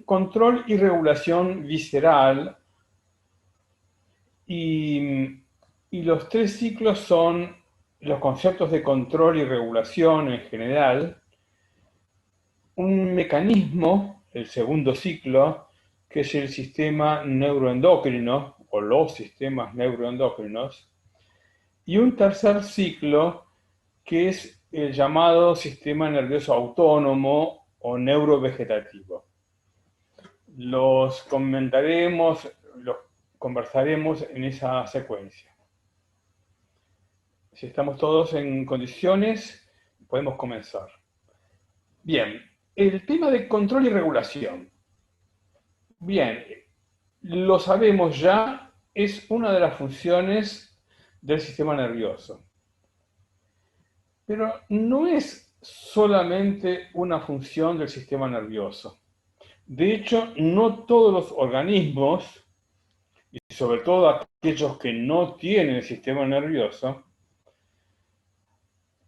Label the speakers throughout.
Speaker 1: control y regulación visceral, y los tres ciclos son los conceptos de control y regulación en general, un mecanismo, el segundo ciclo, que es el sistema neuroendocrino o los sistemas neuroendocrinos, y un tercer ciclo que es el llamado sistema nervioso autónomo o neurovegetativo. Los comentaremos, los conversaremos en esa secuencia. Si estamos todos en condiciones, podemos comenzar. Bien, el tema de control y regulación. Bien, lo sabemos ya, es una de las funciones del sistema nervioso. Pero no es solamente una función del sistema nervioso. De hecho, no todos los organismos, y sobre todo aquellos que no tienen el sistema nervioso,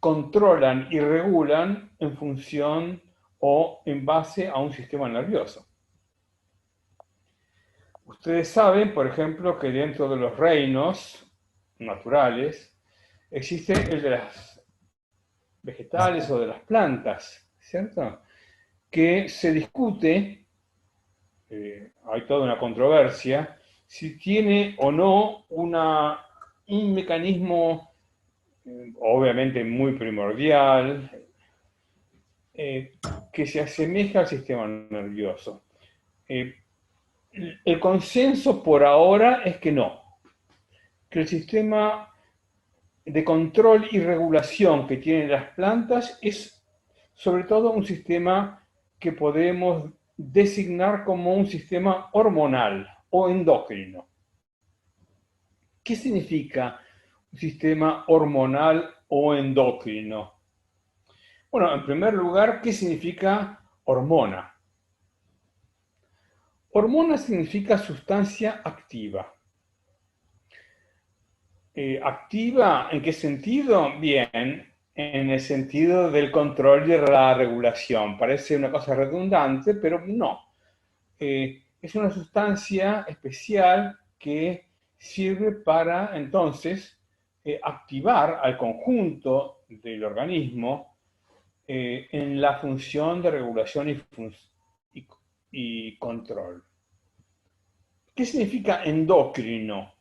Speaker 1: controlan y regulan en función o en base a un sistema nervioso. Ustedes saben, por ejemplo, que dentro de los reinos naturales existe el de las vegetales o de las plantas, ¿cierto? Que se discute, hay toda una controversia, si tiene o no un mecanismo obviamente muy primordial, que se asemeja al sistema nervioso. El consenso por ahora es que no, que el sistema de control y regulación que tienen las plantas es sobre todo un sistema que podemos designar como un sistema hormonal o endocrino. ¿Qué significa un sistema hormonal o endocrino? Bueno, en primer lugar, ¿qué significa hormona? Hormona significa sustancia activa. ¿Activa en qué sentido? Bien, en el sentido del control y de la regulación. Parece una cosa redundante, pero no. Es una sustancia especial que sirve para entonces activar al conjunto del organismo en la función de regulación y control. ¿Qué significa endocrino?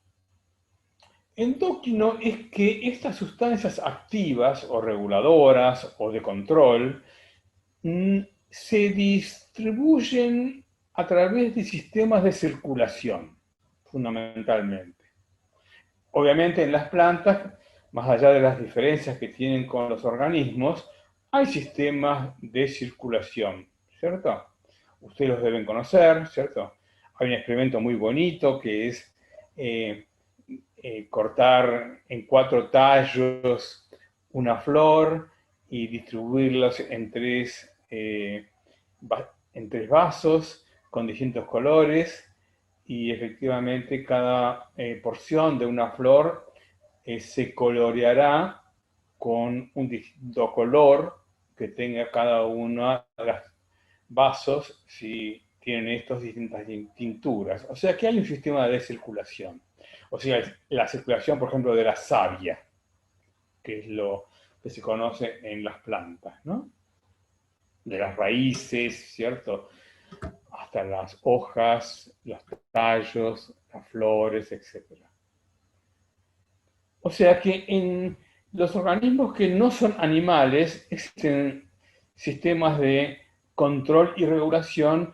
Speaker 1: Endocrino es que estas sustancias activas o reguladoras o de control se distribuyen a través de sistemas de circulación, fundamentalmente. Obviamente en las plantas, más allá de las diferencias que tienen con los organismos, hay sistemas de circulación, ¿cierto? Ustedes los deben conocer, ¿cierto? Hay un experimento muy bonito que es cortar en 4 tallos una flor y distribuirlos en tres vasos con distintos colores, y efectivamente cada porción de una flor se coloreará con un distinto color que tenga cada uno de los vasos si tienen estas distintas tinturas. O sea que hay un sistema de circulación. O sea, la circulación, por ejemplo, de la savia, que es lo que se conoce en las plantas, ¿no? De las raíces, ¿cierto? Hasta las hojas, los tallos, las flores, etc. O sea que en los organismos que no son animales existen sistemas de control y regulación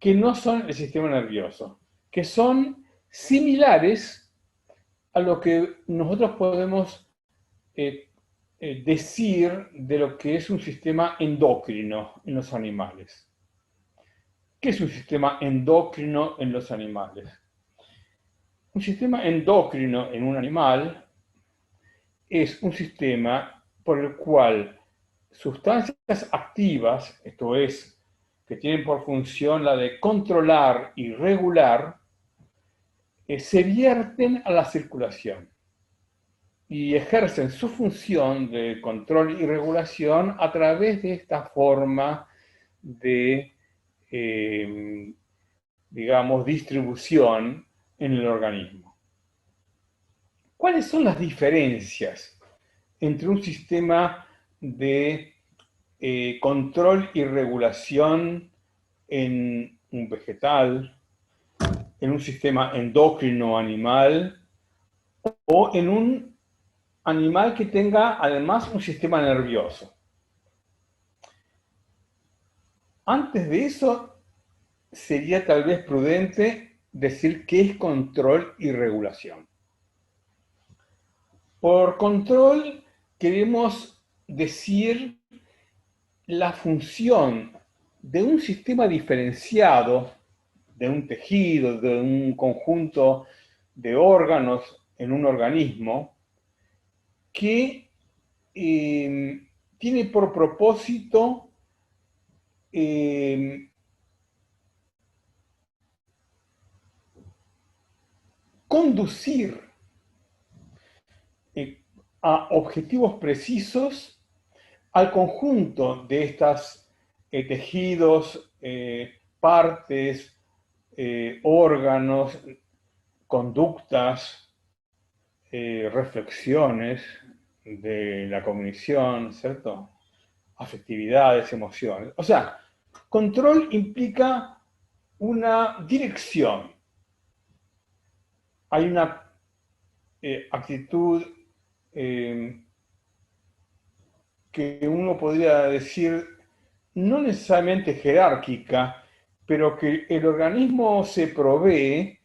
Speaker 1: que no son el sistema nervioso, que son similares a lo que nosotros podemos decir de lo que es un sistema endocrino en los animales. ¿Qué es un sistema endocrino en los animales? Un sistema endocrino en un animal es un sistema por el cual sustancias activas, esto es, que tienen por función la de controlar y regular, se vierten a la circulación y ejercen su función de control y regulación a través de esta forma de digamos, distribución en el organismo. ¿Cuáles son las diferencias entre un sistema de control y regulación en un vegetal, en un sistema endocrino animal o en un animal que tenga además un sistema nervioso? Antes de eso, sería tal vez prudente decir qué es control y regulación. Por control queremos decir la función de un sistema diferenciado, de un tejido, de un conjunto de órganos en un organismo, que tiene por propósito conducir a objetivos precisos al conjunto de estos tejidos, partes, órganos, conductas, reflexiones de la cognición, ¿cierto? Afectividades, emociones. O sea, control implica una dirección. Hay una actitud que uno podría decir no necesariamente jerárquica, pero que el organismo se provee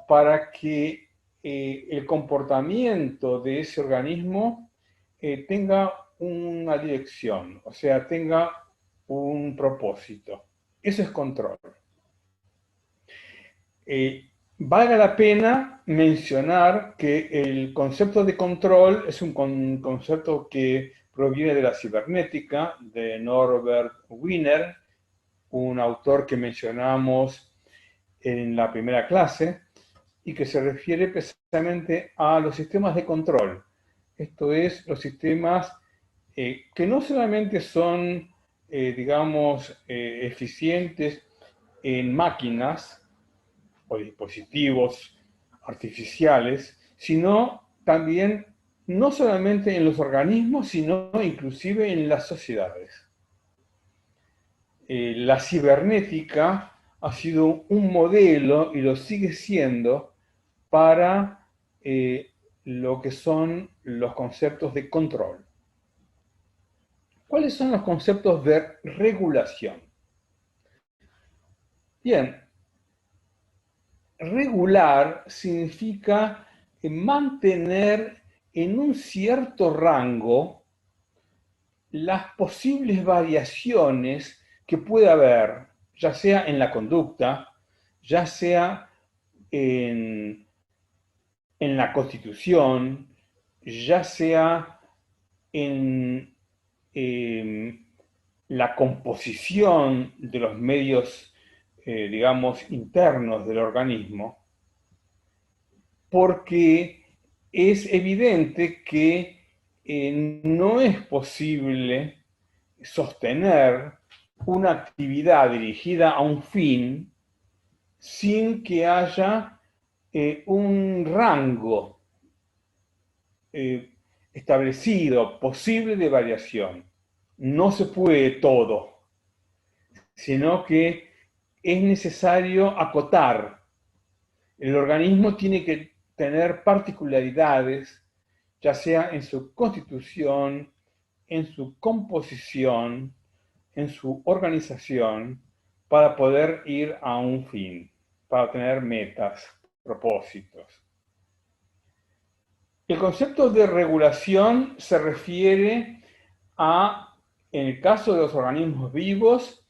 Speaker 1: para que el comportamiento de ese organismo tenga una dirección, o sea, tenga un propósito. Eso es control. Valga la pena mencionar que el concepto de control es un concepto que proviene de la cibernética, de Norbert Wiener, un autor que mencionamos en la primera clase, y que se refiere precisamente a los sistemas de control. Esto es, los sistemas que no solamente son, digamos, eficientes en máquinas o dispositivos artificiales, sino también no solamente en los organismos, sino inclusive en las sociedades. La cibernética ha sido un modelo y lo sigue siendo para lo que son los conceptos de control. ¿Cuáles son los conceptos de regulación? Bien, regular significa mantener en un cierto rango las posibles variaciones que puede haber, ya sea en la conducta, ya sea en la constitución, ya sea en la composición de los medios, digamos, internos del organismo, porque es evidente que no es posible sostener una actividad dirigida a un fin sin que haya un rango establecido, posible de variación. No se puede todo, sino que es necesario acotar. El organismo tiene que tener particularidades, ya sea en su constitución, en su composición, en su organización, para poder ir a un fin, para tener metas, propósitos. El concepto de regulación se refiere a, en el caso de los organismos vivos,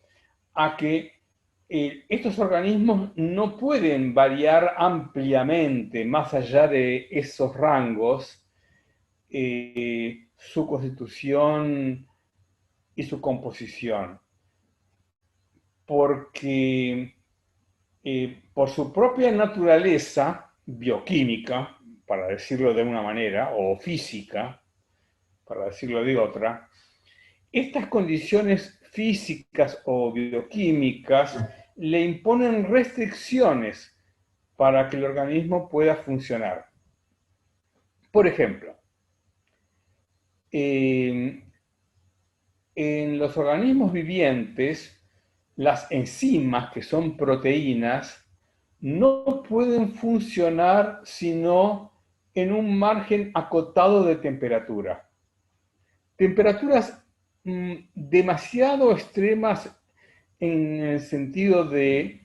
Speaker 1: a que estos organismos no pueden variar ampliamente más allá de esos rangos su constitución y su composición, porque por su propia naturaleza bioquímica, para decirlo de una manera, o física, para decirlo de otra, estas condiciones físicas o bioquímicas le imponen restricciones para que el organismo pueda funcionar. Por ejemplo, en los organismos vivientes, las enzimas, que son proteínas, no pueden funcionar sino en un margen acotado de temperatura. Temperaturas demasiado extremas en el sentido de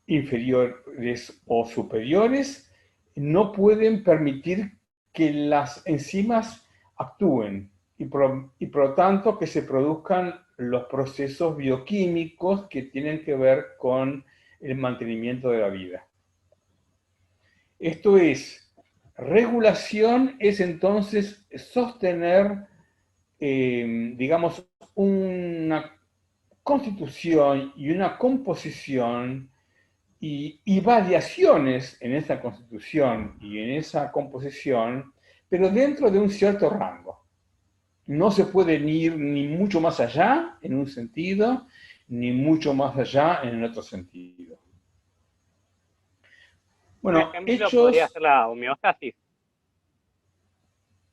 Speaker 1: inferiores o superiores no pueden permitir que las enzimas actúen y por lo tanto que se produzcan los procesos bioquímicos que tienen que ver con el mantenimiento de la vida. Esto es, regulación es entonces sostener, digamos, una constitución y una composición y variaciones en esa constitución y en esa composición, pero dentro de un cierto rango. No se puede ir ni mucho más allá en un sentido, ni mucho más allá en el otro sentido.
Speaker 2: Un
Speaker 1: Bueno,
Speaker 2: ejemplo podría
Speaker 1: hechos,
Speaker 2: ser la homeostasis.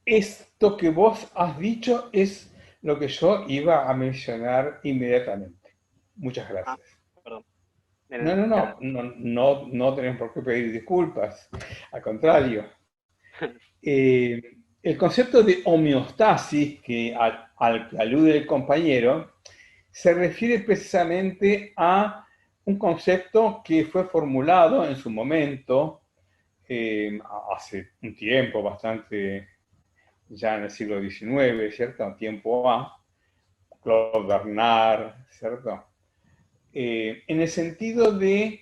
Speaker 1: esto que vos has dicho es lo que yo iba a mencionar inmediatamente. Muchas
Speaker 2: Ah,
Speaker 1: gracias.
Speaker 2: perdón.
Speaker 1: No, no,
Speaker 2: Claro.
Speaker 1: no, no, no, no tenés por qué pedir disculpas. Al contrario, el concepto de homeostasis al que alude el compañero se refiere precisamente a un concepto que fue formulado en su momento, hace un tiempo bastante, ya en el siglo XIX, ¿cierto? Tiempo A, Claude Bernard, ¿cierto? En el sentido de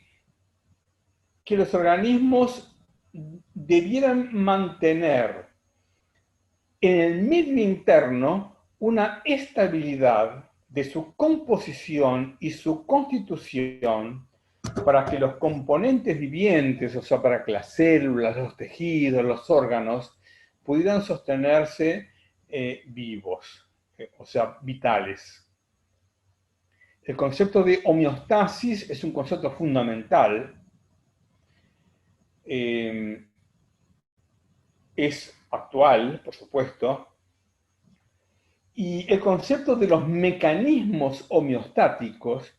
Speaker 1: que los organismos debieran mantener en el medio interno una estabilidad de su composición y su constitución para que los componentes vivientes, o sea, para que las células, los tejidos, los órganos, pudieran sostenerse vivos, o sea, vitales. El concepto de homeostasis es un concepto fundamental. Es actual, por supuesto, y el concepto de los mecanismos homeostáticos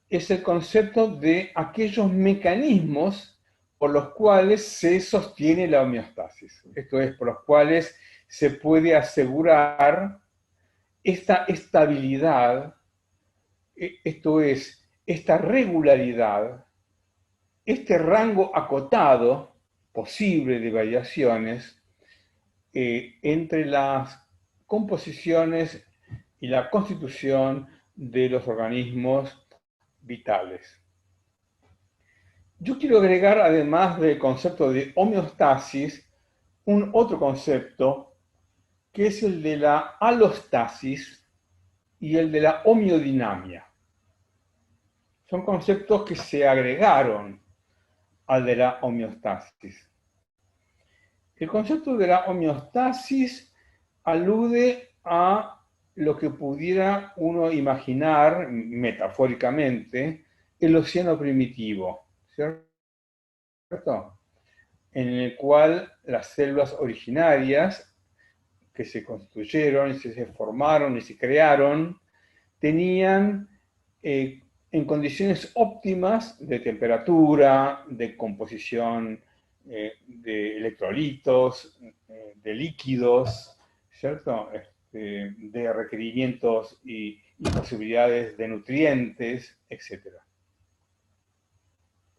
Speaker 1: es el concepto de aquellos mecanismos por los cuales se sostiene la homeostasis. Esto es, por los cuales se puede asegurar esta estabilidad, esto es, esta regularidad, este rango acotado posible de variaciones entre las composiciones y la constitución de los organismos vitales. Yo quiero agregar, además del concepto de homeostasis, un otro concepto que es el de la alostasis y el de la homeodinamia. Son conceptos que se agregaron al de la homeostasis. El concepto de la homeostasis alude a lo que pudiera uno imaginar metafóricamente el océano primitivo, ¿cierto? En el cual las células originarias que se construyeron, se formaron y se crearon, tenían en condiciones óptimas de temperatura, de composición de electrolitos, de líquidos, ¿cierto? De requerimientos y posibilidades de nutrientes, etc.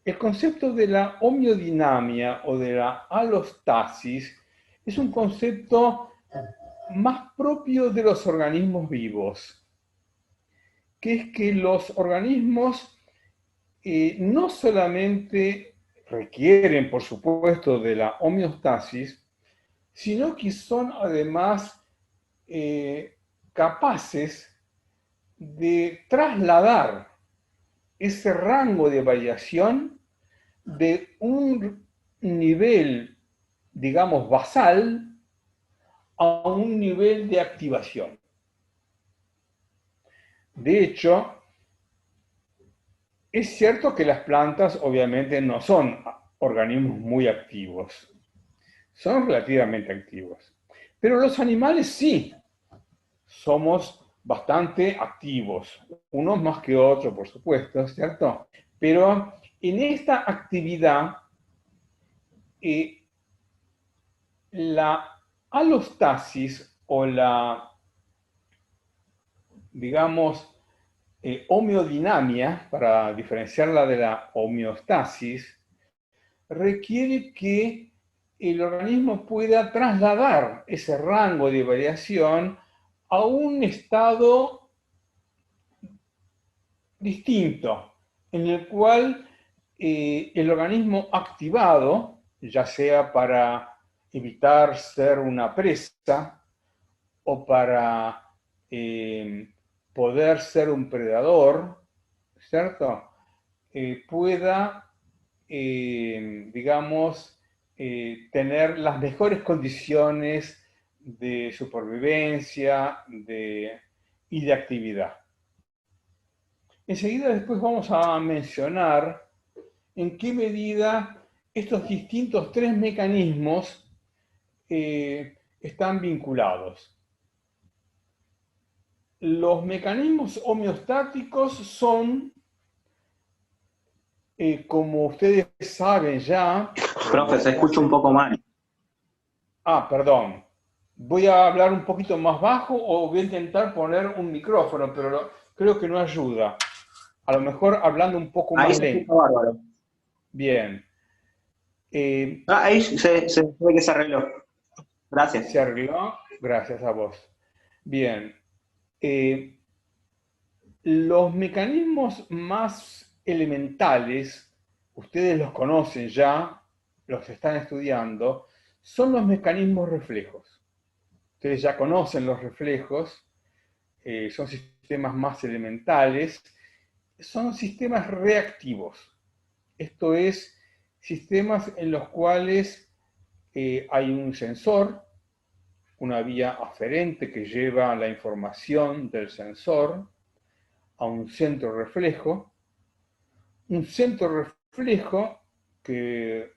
Speaker 1: El concepto de la homeodinamia o de la alostasis es un concepto más propio de los organismos vivos, que es que los organismos no solamente requieren, por supuesto, de la homeostasis, sino que son además capaces de trasladar ese rango de variación de un nivel, digamos, basal a un nivel de activación. De hecho, Es cierto que las plantas obviamente no son organismos muy activos, son relativamente activos, pero los animales sí, somos bastante activos, unos más que otros, por supuesto, ¿cierto? Pero en esta actividad, eh, la alostasis o la, digamos, homeodinamia, para diferenciarla de la homeostasis, requiere que el organismo pueda trasladar ese rango de variación a un estado distinto, en el cual el organismo activado, ya sea para evitar ser una presa o para poder ser un predador, ¿cierto? Pueda, digamos, tener las mejores condiciones de supervivencia y de actividad. Enseguida después vamos a mencionar en qué medida estos distintos tres mecanismos están vinculados. Los mecanismos homeostáticos son, como ustedes saben ya...
Speaker 2: Profe, se escucha un poco mal.
Speaker 1: Perdón. Voy a hablar un poquito más bajo o voy a intentar poner un micrófono, pero creo que no ayuda. A lo mejor hablando un poco
Speaker 2: Ahí
Speaker 1: más
Speaker 2: se escucha
Speaker 1: lento.
Speaker 2: bárbaro.
Speaker 1: Bien. Eh,
Speaker 2: Ahí se ve que se arregló. Gracias.
Speaker 1: ¿Se arregló? Gracias a vos. Bien. Eh, los mecanismos más elementales, ustedes los conocen ya, los están estudiando, son los mecanismos reflejos. Ustedes ya conocen los reflejos, son sistemas más elementales, son sistemas reactivos. Esto es, sistemas en los cuales hay un sensor, una vía aferente que lleva la información del sensor a un centro reflejo que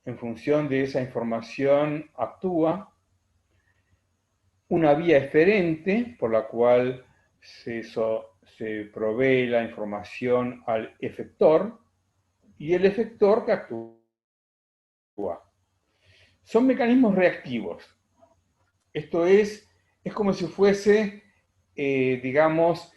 Speaker 1: en función de esa información actúa, una vía eferente por la cual se provee la información al efector y el efector que actúa. Son mecanismos reactivos. Esto es como si fuese, digamos,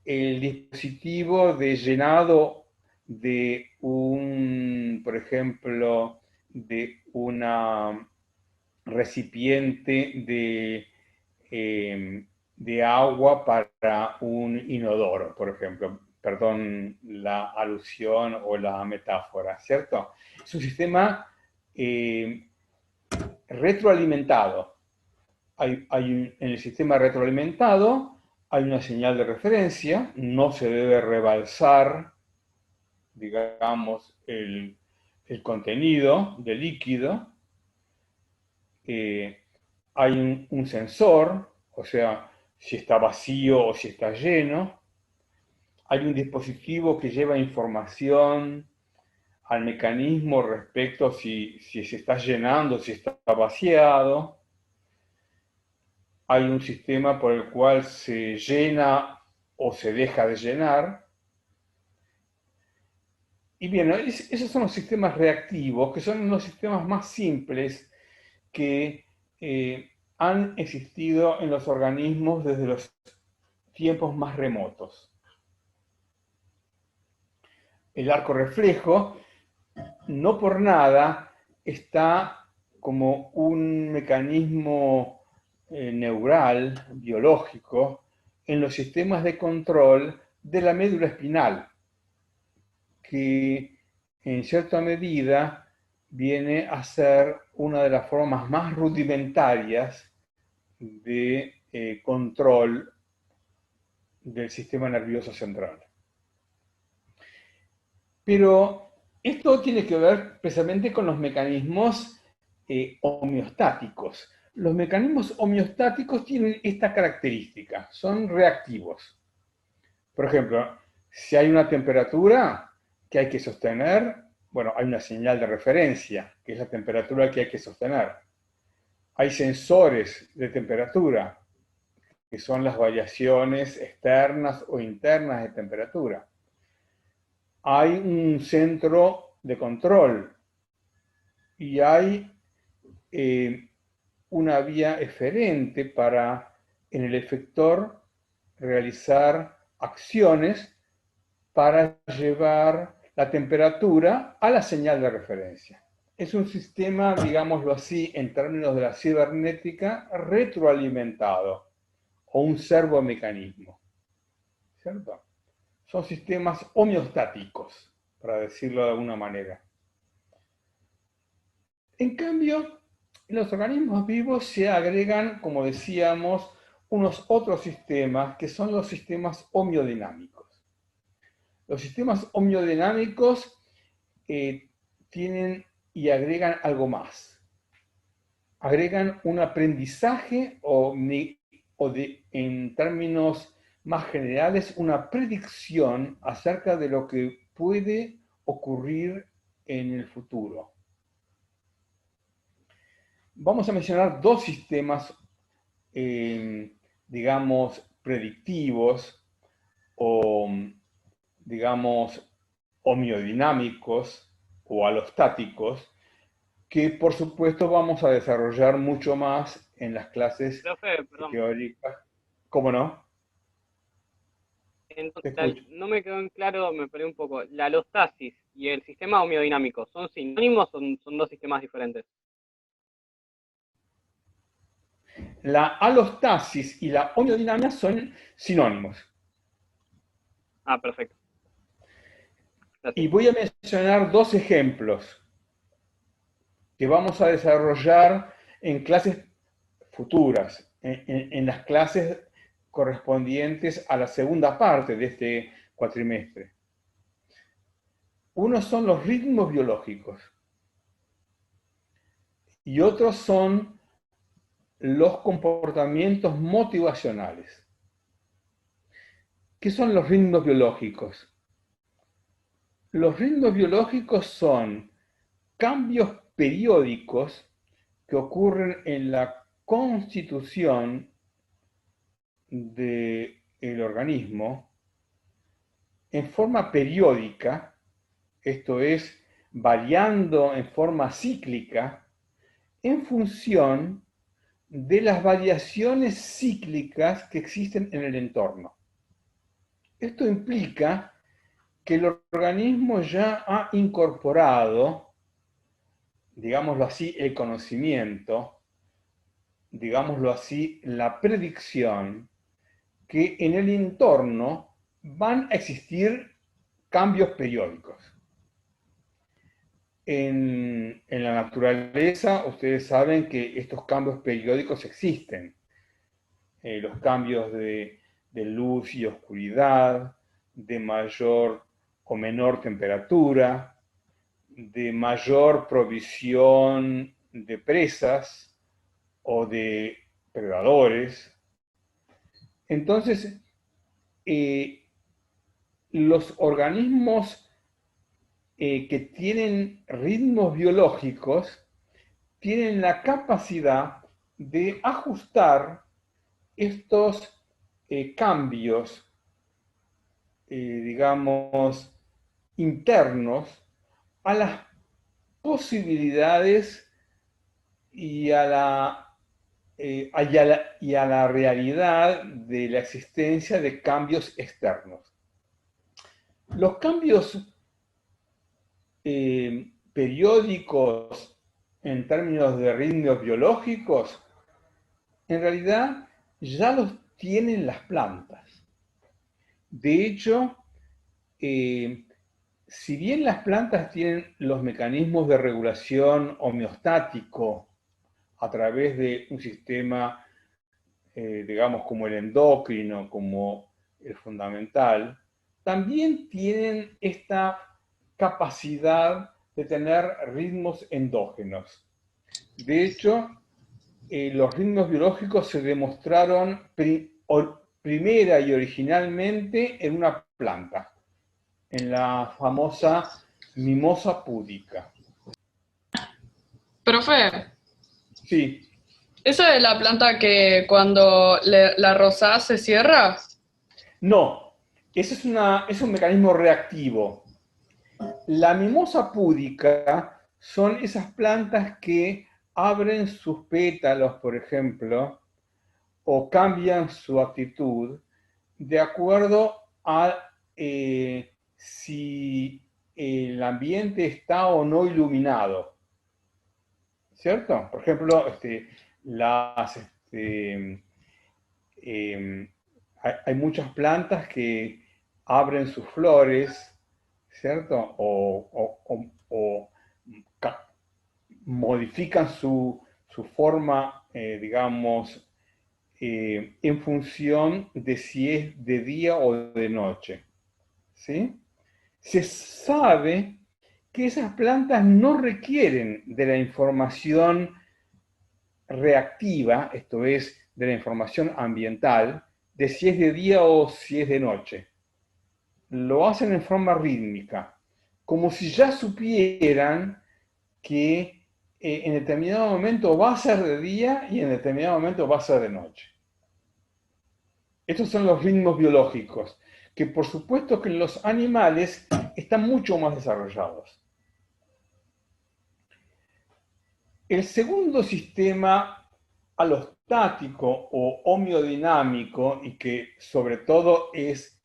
Speaker 1: el dispositivo de llenado de por ejemplo, de una recipiente de agua para un inodoro, por ejemplo. Perdón la alusión o la metáfora, ¿cierto? Es un sistema retroalimentado. En el sistema retroalimentado hay una señal de referencia, no se debe rebalsar, digamos, el contenido del líquido. Hay un sensor, o sea, si está vacío o si está lleno. Hay un dispositivo que lleva información al mecanismo respecto a si se está llenando, si está vaciado. Hay un sistema por el cual se llena o se deja de llenar. Y bien, esos son los sistemas reactivos, que son los sistemas más simples que han existido en los organismos desde los tiempos más remotos. El arco reflejo, no por nada, está como un mecanismo neural, biológico, en los sistemas de control de la médula espinal, que en cierta medida viene a ser una de las formas más rudimentarias de control del sistema nervioso central. Pero esto tiene que ver precisamente con los mecanismos homeostáticos. Los mecanismos homeostáticos tienen esta característica, son reactivos. Por ejemplo, si hay una temperatura, que hay que sostener, bueno, hay una señal de referencia, que es la temperatura que hay que sostener. Hay sensores de temperatura, que son las variaciones externas o internas de temperatura. Hay un centro de control y hay una vía eferente para, en el efector, realizar acciones para llevar la temperatura a la señal de referencia. Es un sistema, digámoslo así, en términos de la cibernética, retroalimentado, o un servomecanismo, ¿cierto? Son sistemas homeostáticos, para decirlo de alguna manera. En cambio, en los organismos vivos se agregan, como decíamos, unos otros sistemas que son los sistemas homeodinámicos. Los sistemas homeodinámicos tienen y agregan algo más. Agregan un aprendizaje en términos más generales, una predicción acerca de lo que puede ocurrir en el futuro. Vamos a mencionar dos sistemas, digamos, predictivos o, digamos, homeodinámicos o alostáticos, que por supuesto vamos a desarrollar mucho más en las clases
Speaker 3: Profe, perdón.
Speaker 1: teóricas. ¿Cómo no? Te
Speaker 3: Entonces,
Speaker 1: escucho.
Speaker 3: no me quedó en claro, me perdí un poco. ¿La alostasis y el sistema homeodinámico son sinónimos o son dos sistemas diferentes?
Speaker 1: La alostasis y la homeodinámica son sinónimos.
Speaker 3: Ah, perfecto.
Speaker 1: Y
Speaker 3: Gracias.
Speaker 1: voy a mencionar dos ejemplos que vamos a desarrollar en clases futuras, en las clases correspondientes a la segunda parte de este cuatrimestre. Unos son los ritmos biológicos y otros son los comportamientos motivacionales. ¿Qué son los ritmos biológicos? Los ritmos biológicos son cambios periódicos que ocurren en la constitución del organismo en forma periódica, esto es, variando en forma cíclica, en función de las variaciones cíclicas que existen en el entorno. Esto implica que el organismo ya ha incorporado, digámoslo así, el conocimiento, digámoslo así, la predicción, que en el entorno van a existir cambios periódicos. En la naturaleza, ustedes saben que estos cambios periódicos existen. Los cambios de luz y oscuridad, de mayor o menor temperatura, de mayor provisión de presas o de predadores. Entonces, los organismos que tienen ritmos biológicos tienen la capacidad de ajustar estos cambios, digamos, internos a las posibilidades y a la realidad de la existencia de cambios externos. Los cambios periódicos en términos de ritmos biológicos, en realidad ya los tienen las plantas. De hecho, si bien las plantas tienen los mecanismos de regulación homeostático a través de un sistema, digamos, como el endocrino, como el fundamental, también tienen esta capacidad de tener ritmos endógenos. De hecho, los ritmos biológicos se demostraron primera y originalmente en una planta. en la famosa mimosa púdica.
Speaker 4: Profe,
Speaker 1: Sí,
Speaker 4: ¿esa es la planta que cuando la rozás se cierra?
Speaker 1: no, ese es un mecanismo reactivo. La mimosa púdica son esas plantas que abren sus pétalos, por ejemplo, o cambian su actitud de acuerdo a si el ambiente está o no iluminado, ¿cierto? Por ejemplo, eh, hay muchas plantas que abren sus flores, ¿cierto? O modifican su forma, digamos, en función de si es de día o de noche, ¿sí? Se sabe que esas plantas no requieren de la información reactiva, esto es, de la información ambiental, de si es de día o si es de noche. Lo hacen en forma rítmica, como si ya supieran que en determinado momento va a ser de día y en determinado momento va a ser de noche. Estos son los ritmos biológicos, que por supuesto que en los animales están mucho más desarrollados. El segundo sistema alostático o homeodinámico, y que sobre todo es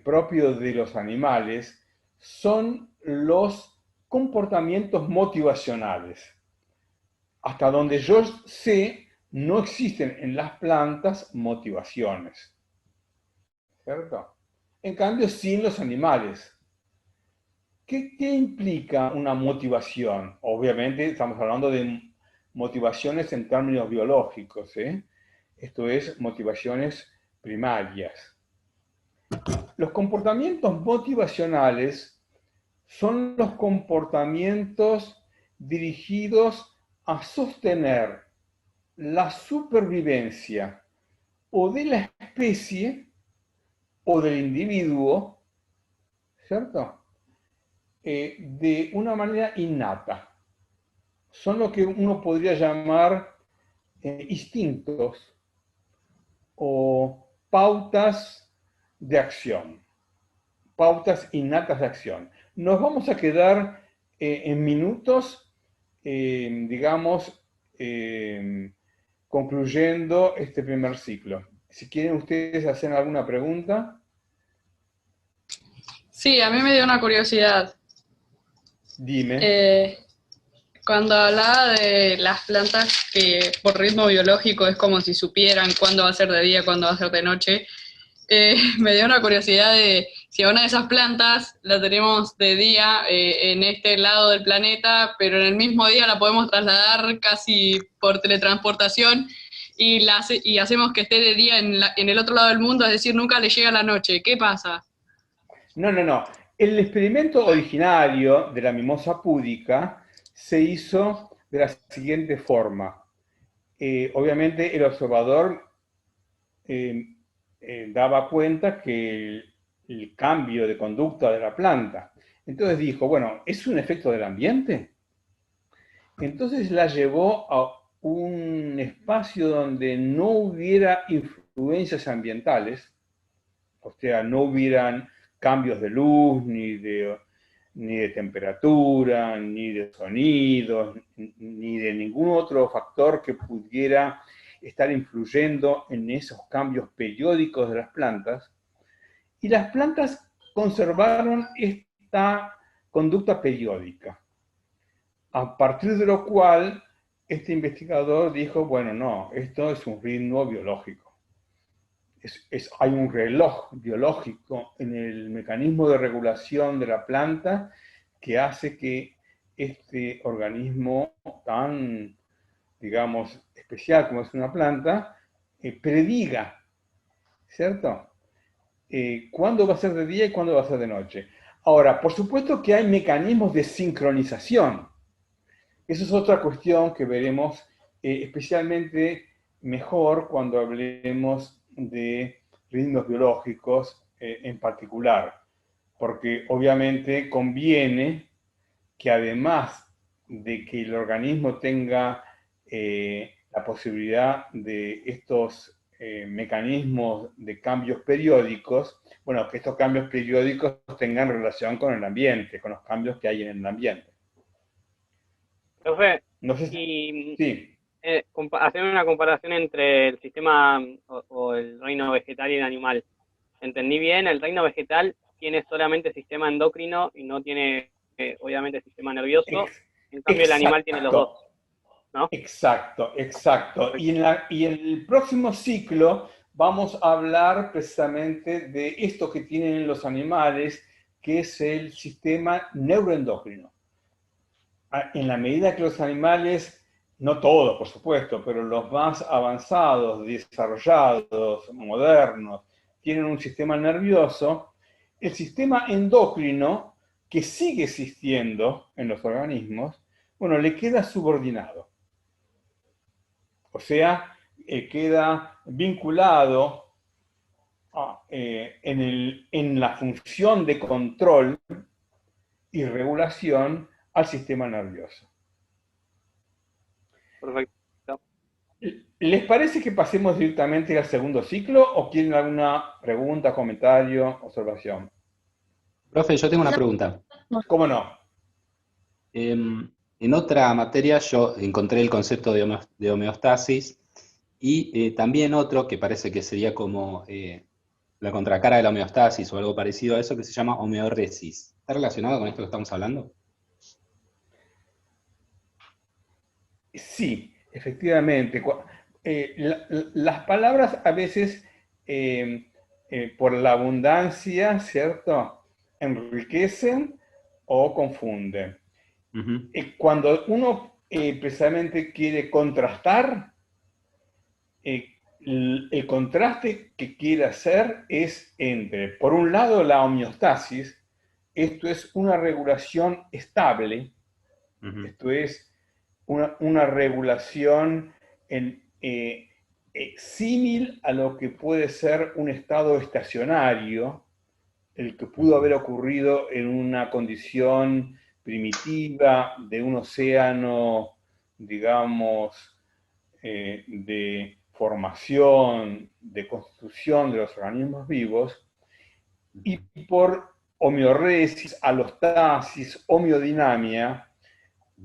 Speaker 1: propio de los animales, son los comportamientos motivacionales. Hasta donde yo sé, no existen en las plantas motivaciones, ¿cierto? En cambio, sí en los animales. ¿Qué implica una motivación? Obviamente estamos hablando de motivaciones en términos biológicos, ¿eh? Esto es, motivaciones primarias. Los comportamientos motivacionales son los comportamientos dirigidos a sostener la supervivencia o de la especie o del individuo, ¿cierto? De una manera innata. Son lo que uno podría llamar instintos o pautas de acción, pautas innatas de acción. Nos vamos a quedar en minutos, digamos, concluyendo este primer ciclo. Si quieren ustedes hacer alguna pregunta.
Speaker 4: Sí, a mí me dio una curiosidad.
Speaker 1: Dime.
Speaker 4: Cuando hablaba de las plantas que por ritmo biológico es como si supieran cuándo va a ser de día, cuándo va a ser de noche, me dio una curiosidad de si a una de esas plantas la tenemos de día en este lado del planeta, pero en el mismo día la podemos trasladar casi por teletransportación y hacemos que esté de día en el otro lado del mundo, es decir, nunca le llega la noche. ¿Qué pasa?
Speaker 1: No. El experimento originario de la mimosa púdica se hizo de la siguiente forma. Obviamente el observador daba cuenta que el cambio de conducta de la planta. Entonces dijo, bueno, ¿es un efecto del ambiente? Entonces la llevó a un espacio donde no hubiera influencias ambientales, o sea, no hubieran cambios de luz, ni de temperatura, ni de sonidos, ni de ningún otro factor que pudiera estar influyendo en esos cambios periódicos de las plantas. Y las plantas conservaron esta conducta periódica, a partir de lo cual este investigador dijo, bueno, no, esto es un ritmo biológico. Hay un reloj biológico en el mecanismo de regulación de la planta que hace que este organismo tan, digamos, especial como es una planta, prediga, ¿cierto? Cuándo va a ser de día y cuándo va a ser de noche. Ahora, por supuesto que hay mecanismos de sincronización. Esa es otra cuestión que veremos especialmente mejor cuando hablemos de ritmos biológicos en particular. porque obviamente conviene que además de que el organismo tenga la posibilidad de estos mecanismos de cambios periódicos, bueno, que estos cambios periódicos tengan relación con el ambiente, con los cambios que hay en el ambiente.
Speaker 3: Profe,
Speaker 1: No sé
Speaker 3: y
Speaker 1: sí.
Speaker 3: hacer una comparación entre el sistema o el reino vegetal y el animal. ¿Entendí bien? El reino vegetal tiene solamente sistema endocrino y no tiene, obviamente, sistema nervioso. En cambio, el animal tiene los dos,
Speaker 1: Exacto,
Speaker 3: ¿no?
Speaker 1: exacto, exacto.
Speaker 3: Perfecto.
Speaker 1: Y en el próximo ciclo vamos a hablar precisamente de esto que tienen los animales, que es el sistema neuroendocrino. En la medida que los animales, no todos por supuesto, pero los más avanzados, desarrollados, modernos, tienen un sistema nervioso, el sistema endocrino, que sigue existiendo en los organismos, bueno, le queda subordinado. O sea, queda vinculado en la función de control y regulación al sistema nervioso.
Speaker 3: Perfecto.
Speaker 1: ¿Les parece que pasemos directamente al segundo ciclo o quieren alguna pregunta, comentario, observación?
Speaker 5: Profe, yo tengo una pregunta.
Speaker 1: ¿Cómo no?
Speaker 5: En otra materia yo encontré el concepto de homeostasis y también otro que parece que sería como la contracara de la homeostasis o algo parecido a eso que se llama homeoresis. ¿Está relacionado con esto que estamos hablando?
Speaker 1: Sí, efectivamente. Las palabras a veces, por la abundancia, ¿cierto?, enriquecen o confunden.
Speaker 5: Ujú.
Speaker 1: Cuando uno precisamente quiere contrastar, el contraste que quiere hacer es entre, por un lado, la homeostasis, esto es una regulación estable,
Speaker 5: Ujú.
Speaker 1: esto es una regulación símil a lo que puede ser un estado estacionario, el que pudo haber ocurrido en una condición primitiva de un océano, digamos, de formación, de constitución de los organismos vivos, y por homeoresis, alostasis, homeodinamia,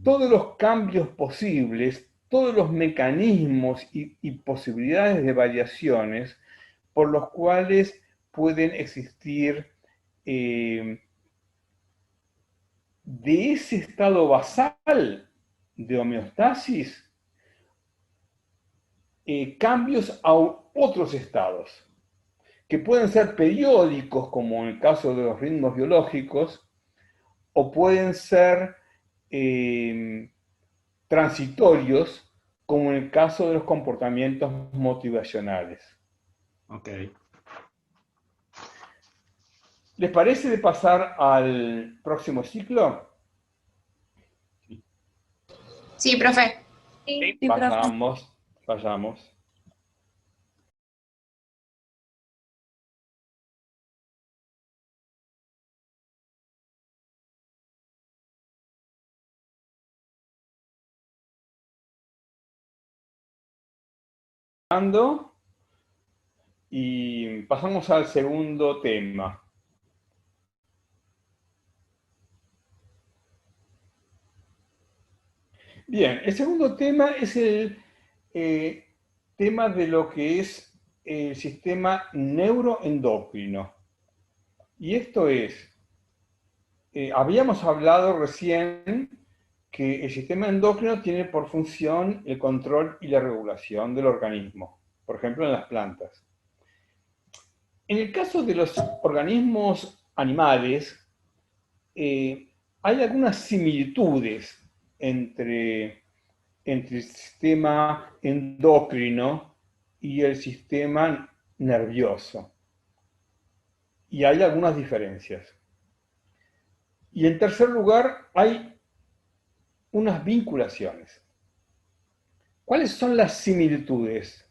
Speaker 1: todos los cambios posibles, todos los mecanismos y posibilidades de variaciones por los cuales pueden existir de ese estado basal de homeostasis, cambios a otros estados, que pueden ser periódicos, como en el caso de los ritmos biológicos, o pueden ser transitorios, como en el caso de los comportamientos motivacionales.
Speaker 5: Ok.
Speaker 1: ¿Les parece de pasar al próximo ciclo?
Speaker 6: Sí, profe.
Speaker 3: Sí.
Speaker 6: Sí, profe.
Speaker 1: Vayamos. Y pasamos al segundo tema. Bien, el segundo tema es el tema de lo que es el sistema neuroendocrino. Y esto es, habíamos hablado recién que el sistema endocrino tiene por función el control y la regulación del organismo, por ejemplo en las plantas. En el caso de los organismos animales, hay algunas similitudes entre el sistema endocrino y el sistema nervioso. Y hay algunas diferencias. Y en tercer lugar, hay unas vinculaciones. ¿Cuáles son las similitudes?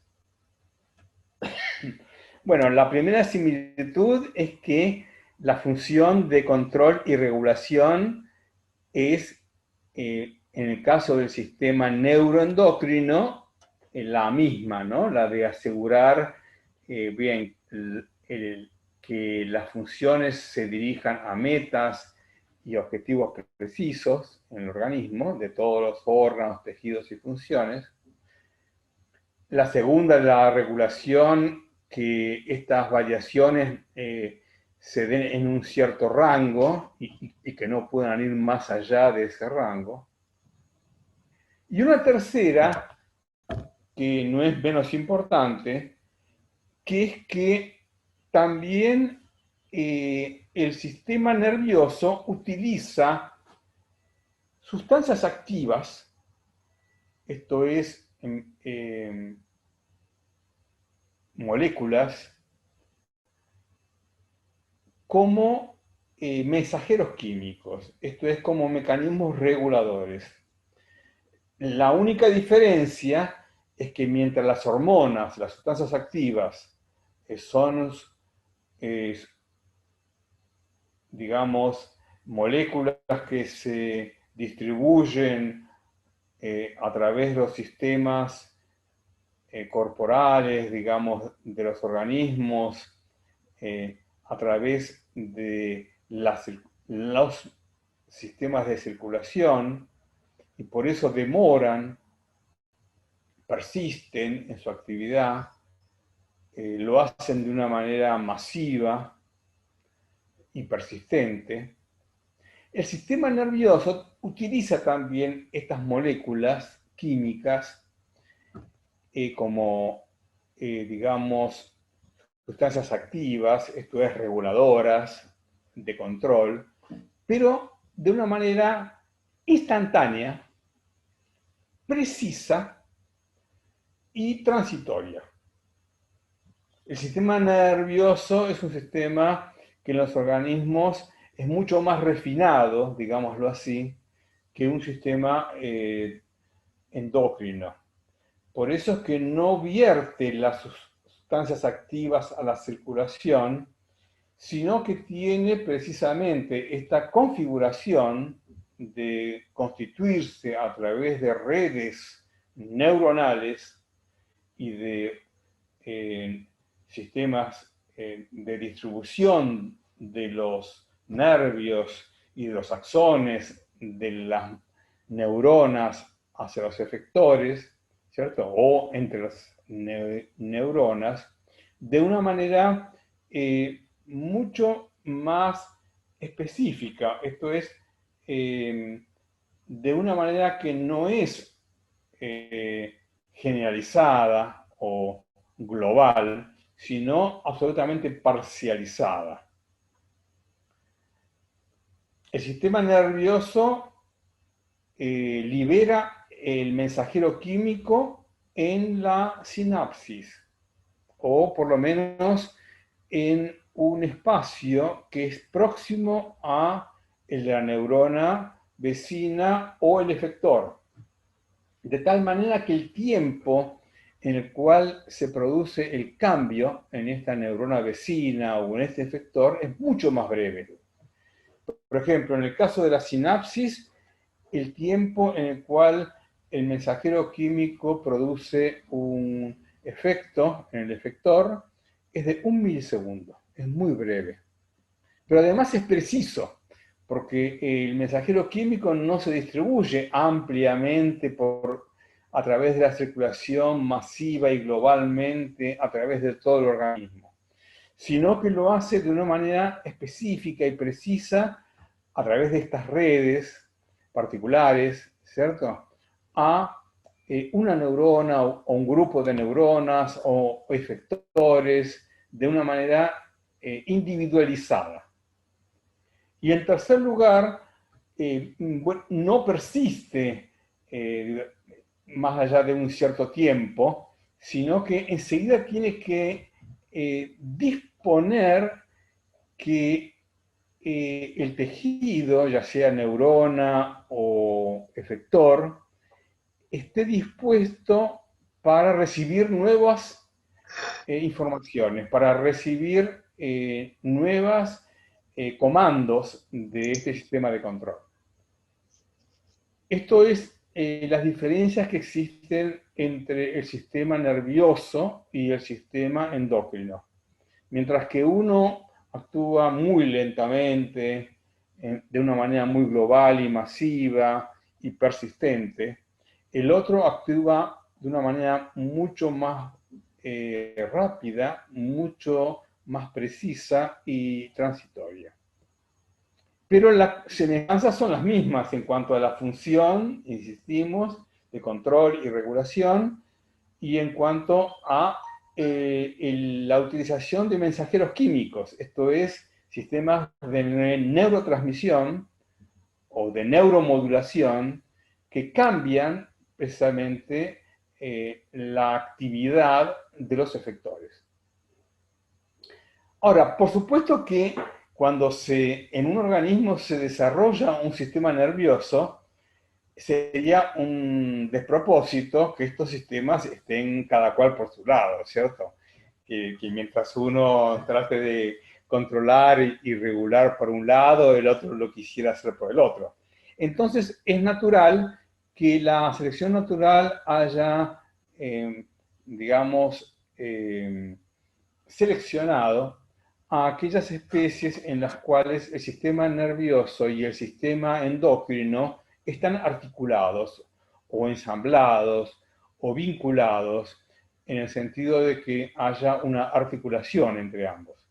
Speaker 1: Bueno, la primera similitud es que la función de control y regulación es, en el caso del sistema neuroendocrino, la misma, ¿no? La de asegurar, bien, que las funciones se dirijan a metas y objetivos precisos en el organismo, de todos los órganos, tejidos y funciones. La segunda, la regulación, que estas variaciones se den en un cierto rango y que no puedan ir más allá de ese rango. Y una tercera, que no es menos importante, que es que también el sistema nervioso utiliza sustancias activas, esto es, moléculas, como mensajeros químicos, esto es, como mecanismos reguladores. La única diferencia es que mientras las hormonas, las sustancias activas, son, digamos, moléculas que se distribuyen a través de los sistemas corporales, digamos, de los organismos, a través de los sistemas de circulación, y por eso demoran, persisten en su actividad, lo hacen de una manera masiva y persistente. El sistema nervioso utiliza también estas moléculas químicas como, digamos, sustancias activas, esto es, reguladoras de control, pero de una manera instantánea, precisa y transitoria. El sistema nervioso es un sistema que en los organismos es mucho más refinado, digámoslo así, que un sistema endocrino. Por eso es que no vierte las sustancias activas a la circulación, sino que tiene precisamente esta configuración de constituirse a través de redes neuronales y de sistemas de distribución de los nervios y de los axones de las neuronas hacia los efectores, ¿cierto? O entre las neuronas, de una manera mucho más específica, esto es, de una manera que no es generalizada o global, sino absolutamente parcializada. El sistema nervioso libera el mensajero químico en la sinapsis, o por lo menos en un espacio que es próximo a la neurona vecina o el efector, de tal manera que el tiempo en el cual se produce el cambio en esta neurona vecina o en este efector es mucho más breve. Por ejemplo, en el caso de la sinapsis, el tiempo en el cual el mensajero químico produce un efecto en el efector es de 1 milisegundo, es muy breve. Pero además es preciso, porque el mensajero químico no se distribuye ampliamente a través de la circulación masiva y globalmente a través de todo el organismo, sino que lo hace de una manera específica y precisa a través de estas redes particulares, ¿cierto?, a una neurona o un grupo de neuronas o efectores de una manera individualizada. Y en tercer lugar, no persiste más allá de un cierto tiempo, sino que enseguida tiene que disponer que el tejido, ya sea neurona o efector, esté dispuesto para recibir nuevas informaciones, para recibir nuevas comandos de este sistema de control. Esto es las diferencias que existen entre el sistema nervioso y el sistema endocrino. Mientras que uno actúa muy lentamente, de una manera muy global y masiva y persistente, el otro actúa de una manera mucho más rápida, mucho más precisa y transitoria. Pero las semejanzas son las mismas en cuanto a la función, insistimos, de control y regulación, y en cuanto a la utilización de mensajeros químicos, esto es, sistemas de neurotransmisión o de neuromodulación que cambian precisamente la actividad de los efectores. Ahora, por supuesto que cuando en un organismo se desarrolla un sistema nervioso, sería un despropósito que estos sistemas estén cada cual por su lado, ¿cierto? Que mientras uno trate de controlar y regular por un lado, el otro lo quisiera hacer por el otro. Entonces, es natural que la selección natural haya, digamos, seleccionado a aquellas especies en las cuales el sistema nervioso y el sistema endocrino están articulados o ensamblados o vinculados en el sentido de que haya una articulación entre ambos.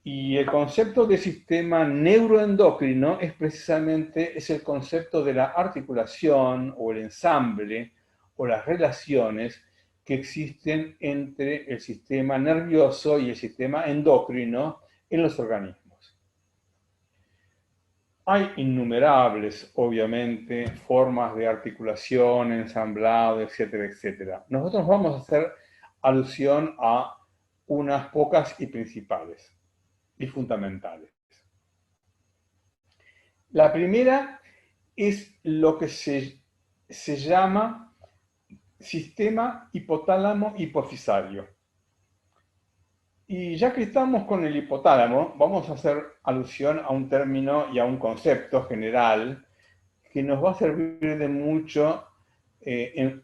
Speaker 1: Y el concepto de sistema neuroendocrino es precisamente el concepto de la articulación o el ensamble o las relaciones que existen entre el sistema nervioso y el sistema endocrino en los organismos. Hay innumerables, obviamente, formas de articulación, ensamblado, etcétera, etcétera. Nosotros vamos a hacer alusión a unas pocas y principales y fundamentales. La primera es lo que se llama sistema hipotálamo-hipofisario. Y ya que estamos con el hipotálamo, vamos a hacer alusión a un término y a un concepto general que nos va a servir de mucho de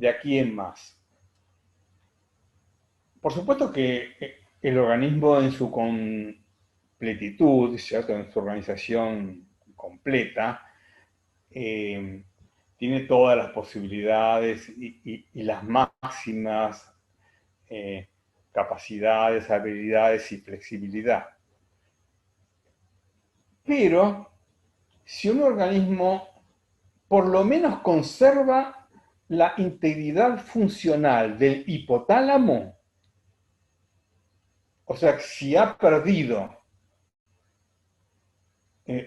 Speaker 1: aquí en más. Por supuesto que el organismo en su completitud, ¿cierto? En su organización completa, tiene todas las posibilidades y las máximas capacidades, habilidades y flexibilidad. Pero si un organismo por lo menos conserva la integridad funcional del hipotálamo, o sea, si ha perdido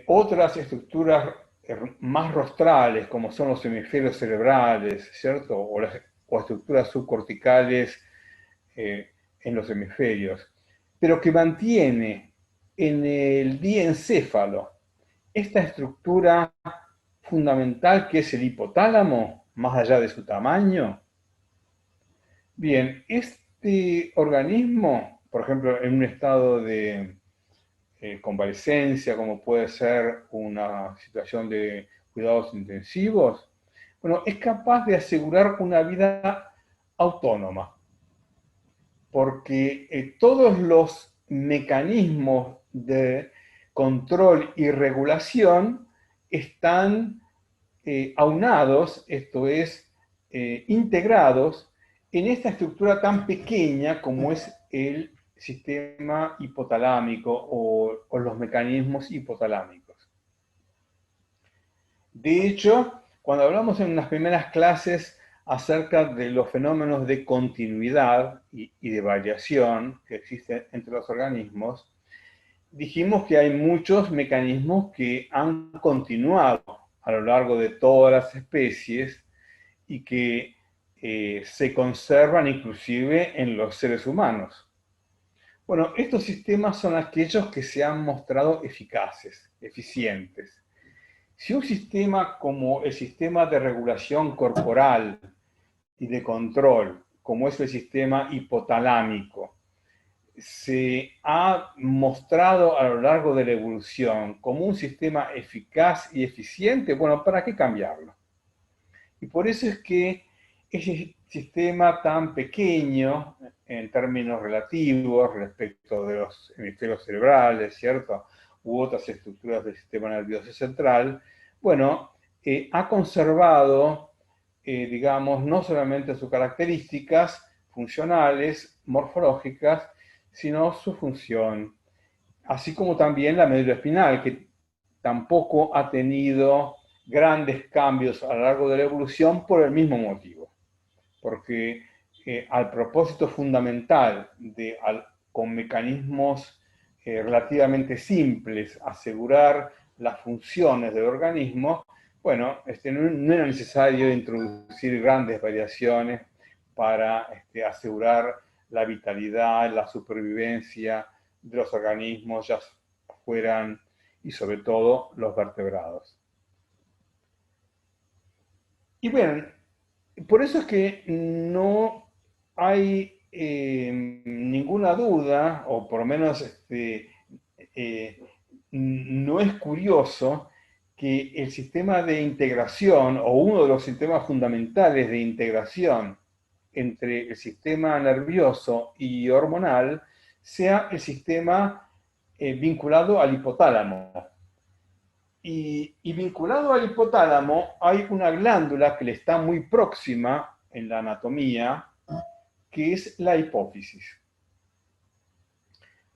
Speaker 1: otras estructuras más rostrales, como son los hemisferios cerebrales, ¿cierto? O estructuras subcorticales en los hemisferios, pero que mantiene en el diencéfalo esta estructura fundamental que es el hipotálamo, más allá de su tamaño. Bien, este organismo, por ejemplo, en un estado de convalecencia, como puede ser una situación de cuidados intensivos, bueno, es capaz de asegurar una vida autónoma, porque todos los mecanismos de control y regulación están aunados, esto es, integrados en esta estructura tan pequeña como es el sistema hipotalámico o los mecanismos hipotalámicos. De hecho, cuando hablamos en las primeras clases acerca de los fenómenos de continuidad y de variación que existen entre los organismos, dijimos que hay muchos mecanismos que han continuado a lo largo de todas las especies y que se conservan inclusive en los seres humanos. Bueno, estos sistemas son aquellos que se han mostrado eficaces, eficientes. Si un sistema como el sistema de regulación corporal y de control, como es el sistema hipotalámico, se ha mostrado a lo largo de la evolución como un sistema eficaz y eficiente, bueno, ¿para qué cambiarlo? Y por eso es que ese sistema tan pequeño en términos relativos respecto de los hemisferios cerebrales, ¿cierto? U otras estructuras del sistema nervioso central, bueno, ha conservado, digamos, no solamente sus características funcionales, morfológicas, sino su función, así como también la médula espinal, que tampoco ha tenido grandes cambios a lo largo de la evolución por el mismo motivo, porque al propósito fundamental de, con mecanismos relativamente simples, asegurar las funciones del organismo, bueno, no era necesario introducir grandes variaciones para asegurar la vitalidad, la supervivencia de los organismos, ya fueran, y sobre todo, los vertebrados. Y bueno, por eso es que no hay ninguna duda, o por lo menos no es curioso que el sistema de integración, o uno de los sistemas fundamentales de integración entre el sistema nervioso y hormonal, sea el sistema vinculado al hipotálamo. Y vinculado al hipotálamo hay una glándula que le está muy próxima en la anatomía, que es la hipófisis.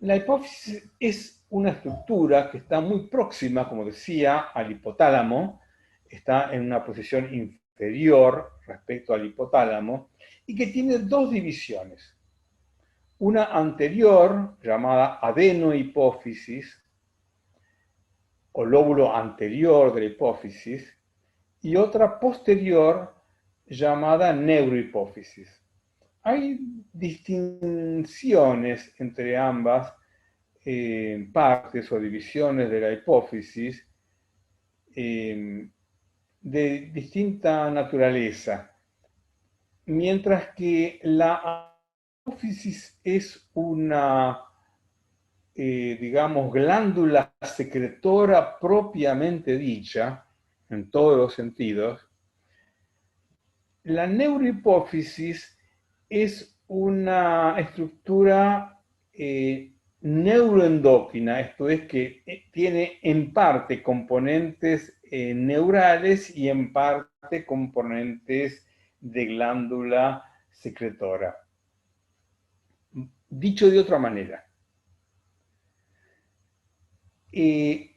Speaker 1: La hipófisis es una estructura que está muy próxima, como decía, al hipotálamo, está en una posición inferior respecto al hipotálamo, y que tiene dos divisiones. Una anterior, llamada adenohipófisis, o lóbulo anterior de la hipófisis, y otra posterior llamada neurohipófisis. Hay distinciones entre ambas partes o divisiones de la hipófisis de distinta naturaleza, mientras que la hipófisis es una digamos, glándula secretora propiamente dicha, en todos los sentidos, la neurohipófisis es una estructura neuroendocrina, esto es que tiene en parte componentes neurales y en parte componentes de glándula secretora. Dicho de otra manera, el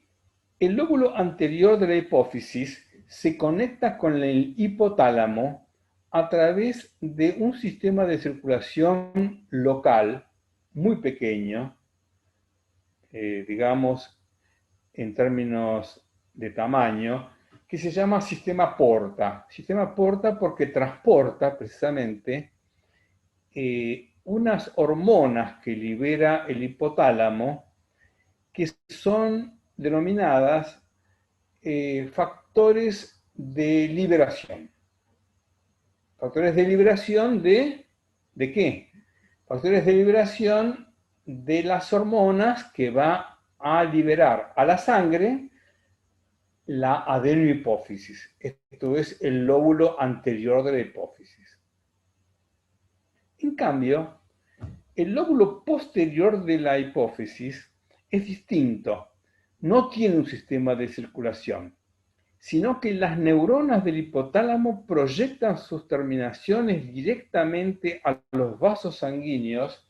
Speaker 1: lóbulo anterior de la hipófisis se conecta con el hipotálamo a través de un sistema de circulación local muy pequeño, digamos en términos de tamaño, que se llama sistema porta. Sistema porta porque transporta precisamente unas hormonas que libera el hipotálamo, que son denominadas factores de liberación. Factores de liberación ¿de qué? Factores de liberación de las hormonas que va a liberar a la sangre la adenohipófisis. Esto es el lóbulo anterior de la hipófisis. En cambio, el lóbulo posterior de la hipófisis es distinto. No tiene un sistema de circulación, sino que las neuronas del hipotálamo proyectan sus terminaciones directamente a los vasos sanguíneos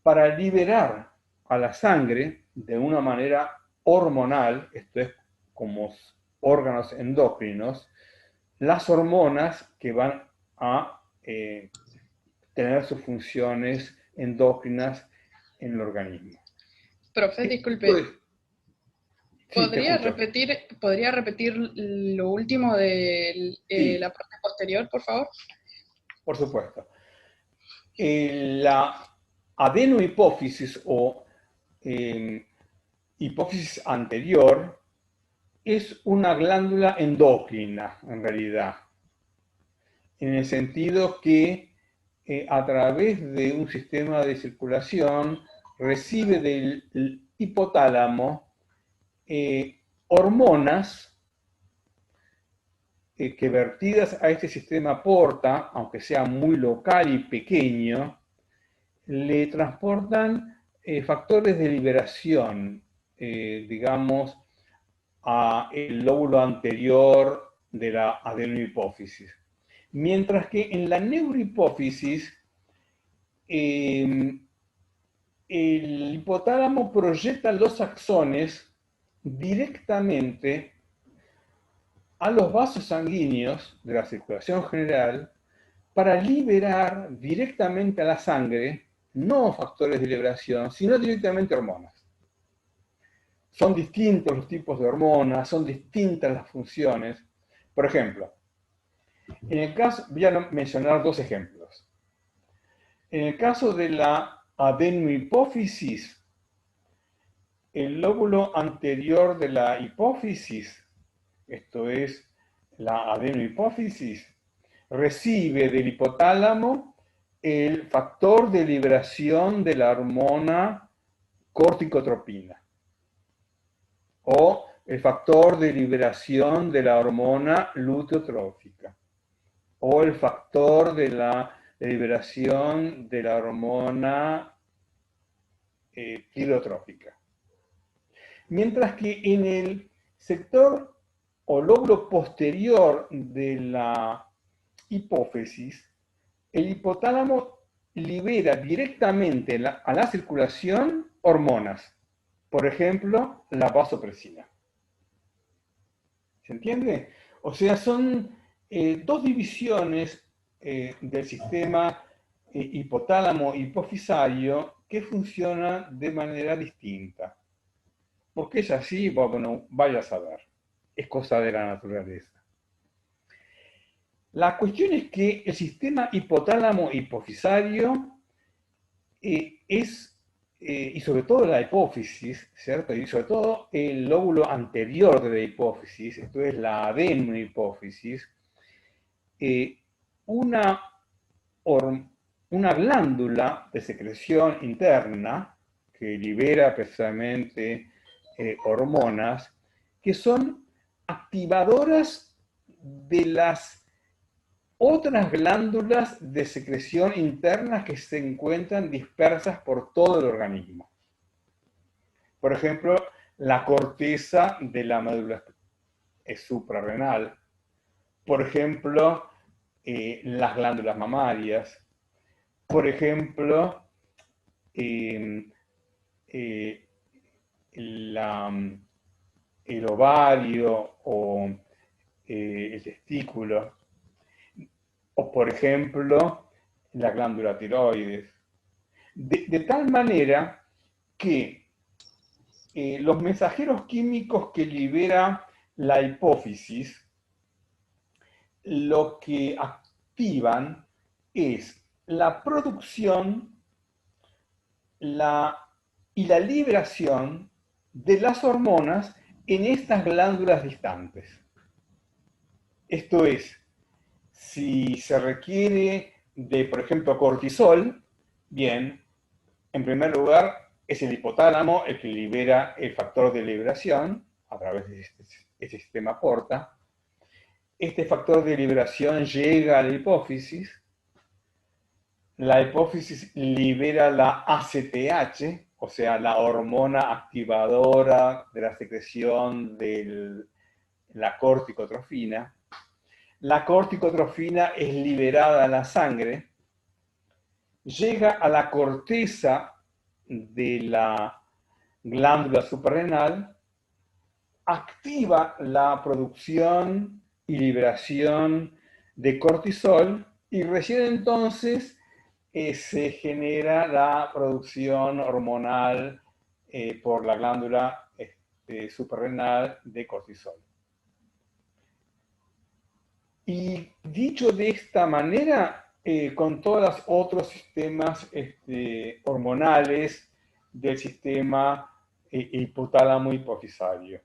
Speaker 1: para liberar a la sangre de una manera hormonal, esto es como órganos endocrinos, las hormonas que van a tener sus funciones endócrinas en el organismo.
Speaker 4: Profe, disculpe.
Speaker 1: Sí,
Speaker 4: ¿Podría repetir lo último de
Speaker 1: sí,
Speaker 4: la parte posterior, por favor?
Speaker 1: por supuesto. La adenohipófisis o hipófisis anterior es una glándula endócrina, en realidad, en el sentido que a través de un sistema de circulación recibe del hipotálamo hormonas que vertidas a este sistema porta, aunque sea muy local y pequeño, le transportan factores de liberación, digamos, al lóbulo anterior de la adenohipófisis. Mientras que en la neurohipófisis, el hipotálamo proyecta los axones directamente a los vasos sanguíneos de la circulación general para liberar directamente a la sangre, no factores de liberación, sino directamente hormonas. Son distintos los tipos de hormonas, son distintas las funciones. Por ejemplo, en el caso, voy a mencionar dos ejemplos. En el caso de la adenohipófisis, el lóbulo anterior de la hipófisis, esto es la adenohipófisis, recibe del hipotálamo el factor de liberación de la hormona corticotropina o el factor de liberación de la hormona luteotrófica o el factor de la liberación de la hormona tirotrófica. Mientras que en el sector o lóbulo posterior de la hipófisis, el hipotálamo libera directamente a la circulación hormonas. Por ejemplo, la vasopresina. ¿Se entiende? O sea, son dos divisiones del sistema hipotálamo hipofisario que funcionan de manera distinta. ¿Por qué es así? Bueno, vaya a saber. Es cosa de la naturaleza. La cuestión es que el sistema hipotálamo hipofisario y sobre todo la hipófisis, ¿cierto? Y sobre todo el lóbulo anterior de la hipófisis, esto es la adenohipófisis, una glándula de secreción interna que libera precisamente hormonas que son activadoras de las otras glándulas de secreción internas que se encuentran dispersas por todo el organismo. Por ejemplo, la corteza de la médula suprarrenal. Por ejemplo, las glándulas mamarias. Por ejemplo, el ovario o el testículo. O, por ejemplo, la glándula tiroides. De tal manera que los mensajeros químicos que libera la hipófisis, lo que activan es la producción y la liberación de las hormonas en estas glándulas distantes. Esto es, si se requiere de, por ejemplo, cortisol, bien, en primer lugar es el hipotálamo el que libera el factor de liberación a través de este sistema porta. Este factor de liberación llega a la hipófisis libera la ACTH, o sea, la hormona activadora de la secreción de la corticotrofina. La corticotrofina es liberada a la sangre, llega a la corteza de la glándula suprarrenal, activa la producción y liberación de cortisol y recién entonces se genera la producción hormonal por la glándula suprarrenal de cortisol. Y dicho de esta manera, con todos los otros sistemas hormonales del sistema hipotálamo hipofisario.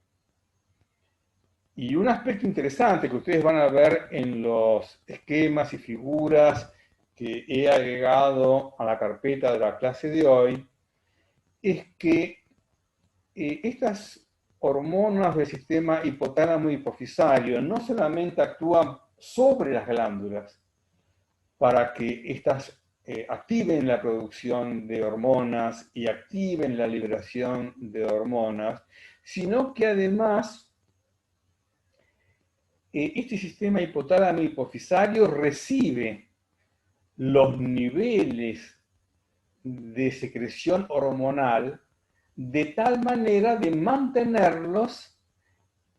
Speaker 1: Y un aspecto interesante que ustedes van a ver en los esquemas y figuras que he agregado a la carpeta de la clase de hoy, es que estas hormonas del sistema hipotálamo hipofisario no solamente actúan sobre las glándulas para que éstas activen la producción de hormonas y activen la liberación de hormonas, sino que además este sistema hipotálamo hipofisario recibe los niveles de secreción hormonal de tal manera de mantenerlos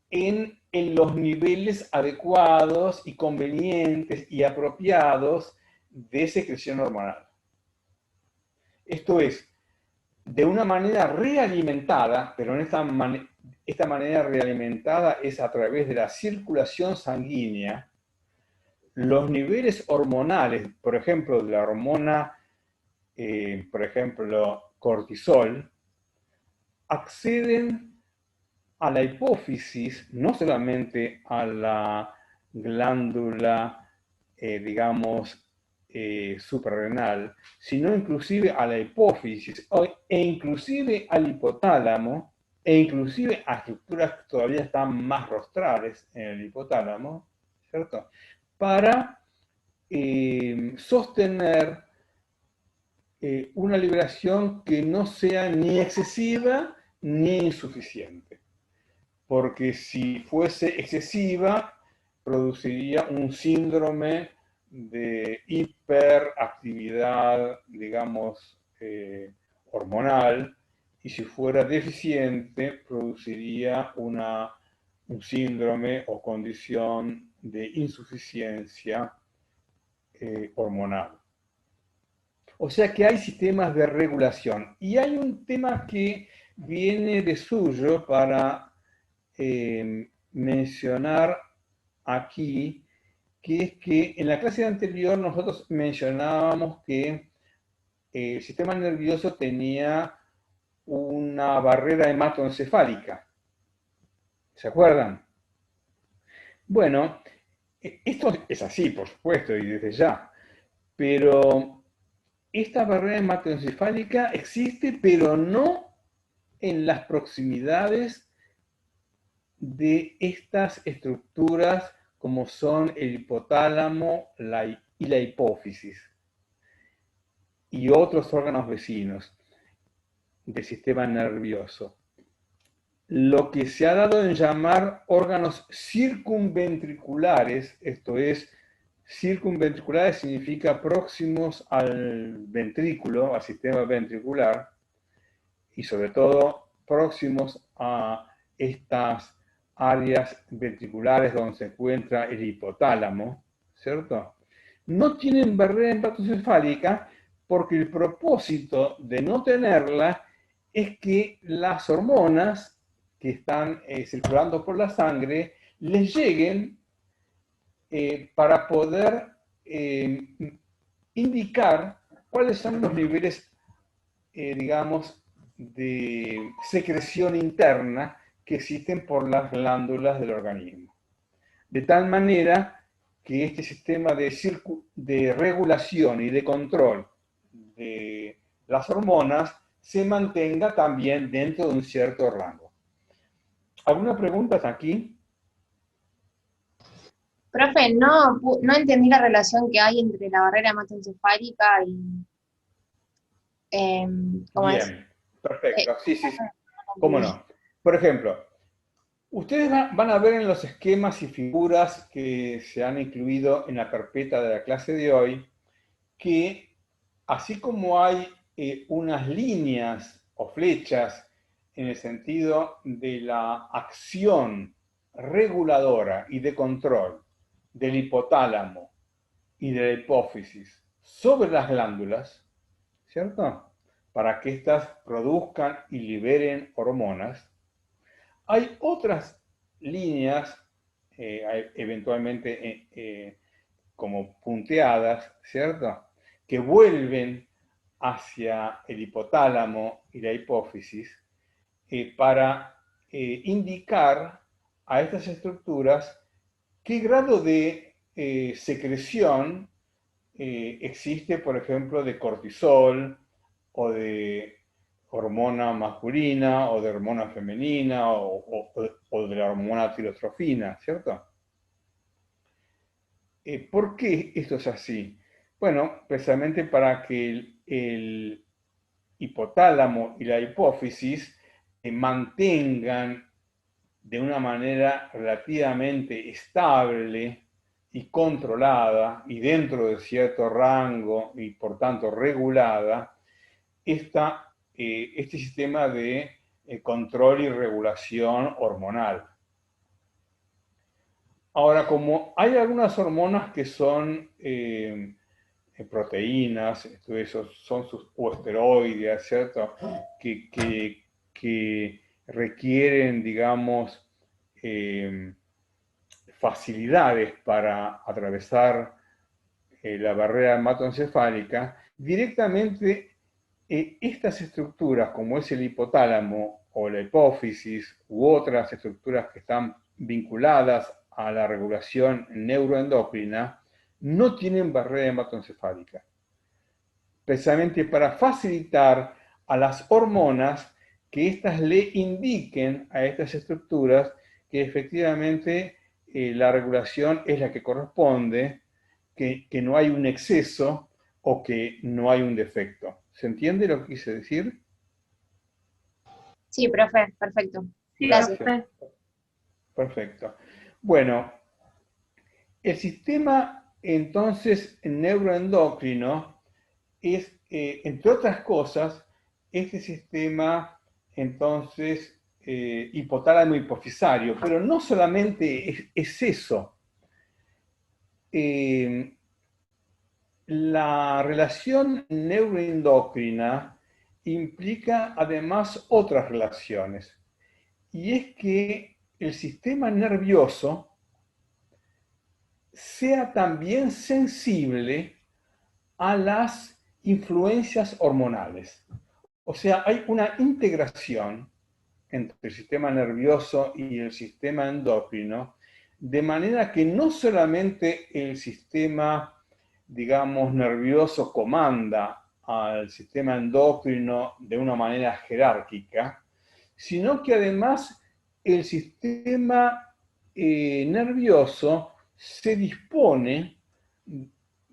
Speaker 1: en los niveles adecuados y convenientes y apropiados de secreción hormonal. Esto es, de una manera realimentada, pero en esta manera realimentada es a través de la circulación sanguínea, los niveles hormonales, por ejemplo, de la hormona, por ejemplo, cortisol, acceden a la hipófisis, no solamente a la glándula, digamos, suprarrenal, sino inclusive a la hipófisis, e inclusive al hipotálamo, e inclusive a estructuras que todavía están más rostrales en el hipotálamo, ¿cierto? Para sostener una liberación que no sea ni excesiva ni insuficiente. Porque si fuese excesiva, produciría un síndrome de hiperactividad, digamos, hormonal, y si fuera deficiente, produciría un síndrome o condición de insuficiencia hormonal. O sea que hay sistemas de regulación. Y hay un tema que viene de suyo para mencionar aquí, que es que en la clase anterior nosotros mencionábamos que el sistema nervioso tenía una barrera hematoencefálica. ¿Se acuerdan? Bueno, esto es así, por supuesto, y desde ya, pero esta barrera hematoencefálica existe, pero no en las proximidades de estas estructuras como son el hipotálamo y la hipófisis y otros órganos vecinos del sistema nervioso. Lo que se ha dado en llamar órganos circunventriculares, esto es, circunventriculares significa próximos al ventrículo, al sistema ventricular, y sobre todo próximos a estas áreas ventriculares donde se encuentra el hipotálamo, ¿cierto? No tienen barrera hematoencefálica porque el propósito de no tenerla es que las hormonas que están circulando por la sangre les lleguen para poder indicar cuáles son los niveles, digamos, de secreción interna que existen por las glándulas del organismo. De tal manera que este sistema de regulación y de control de las hormonas se mantenga también dentro de un cierto rango. ¿Alguna pregunta hasta aquí?
Speaker 6: Profe, no entendí la relación que hay entre la barrera hematoencefálica y... ¿cómo es?
Speaker 1: Bien, perfecto. Sí. ¿Cómo no? Por ejemplo, ustedes van a ver en los esquemas y figuras que se han incluido en la carpeta de la clase de hoy que así como hay unas líneas o flechas en el sentido de la acción reguladora y de control del hipotálamo y de la hipófisis sobre las glándulas, ¿cierto? Para que éstas produzcan y liberen hormonas, hay otras líneas, eventualmente como punteadas, ¿cierto? Que vuelven hacia el hipotálamo y la hipófisis para indicar a estas estructuras qué grado de secreción existe, por ejemplo, de cortisol o de hormona masculina o de hormona femenina o de la hormona tirostrofina, ¿cierto? ¿Por qué esto es así? Bueno, precisamente para que el hipotálamo y la hipófisis mantengan de una manera relativamente estable y controlada y dentro de cierto rango y por tanto regulada este sistema de control y regulación hormonal. Ahora, como hay algunas hormonas que son proteínas, esos son o esteroides, ¿cierto? Que requieren, digamos, facilidades para atravesar la barrera hematoencefálica, directamente estas estructuras, como es el hipotálamo o la hipófisis u otras estructuras que están vinculadas a la regulación neuroendocrina, no tienen barrera hematoencefálica. Precisamente para facilitar a las hormonas que éstas le indiquen a estas estructuras que efectivamente la regulación es la que corresponde, que no hay un exceso o que no hay un defecto. ¿Se entiende lo que quise decir?
Speaker 6: Sí, profe, perfecto.
Speaker 7: Sí,
Speaker 6: Gracias.
Speaker 7: profe.
Speaker 1: Perfecto. Bueno, el sistema entonces neuroendocrino es, entre otras cosas, este sistema entonces hipotálamo hipofisario, pero no solamente es eso. La relación neuroendocrina implica además otras relaciones, y es que el sistema nervioso sea también sensible a las influencias hormonales. O sea, hay una integración entre el sistema nervioso y el sistema endocrino, de manera que no solamente el sistema, digamos, nervioso comanda al sistema endocrino de una manera jerárquica, sino que además el sistema nervioso se dispone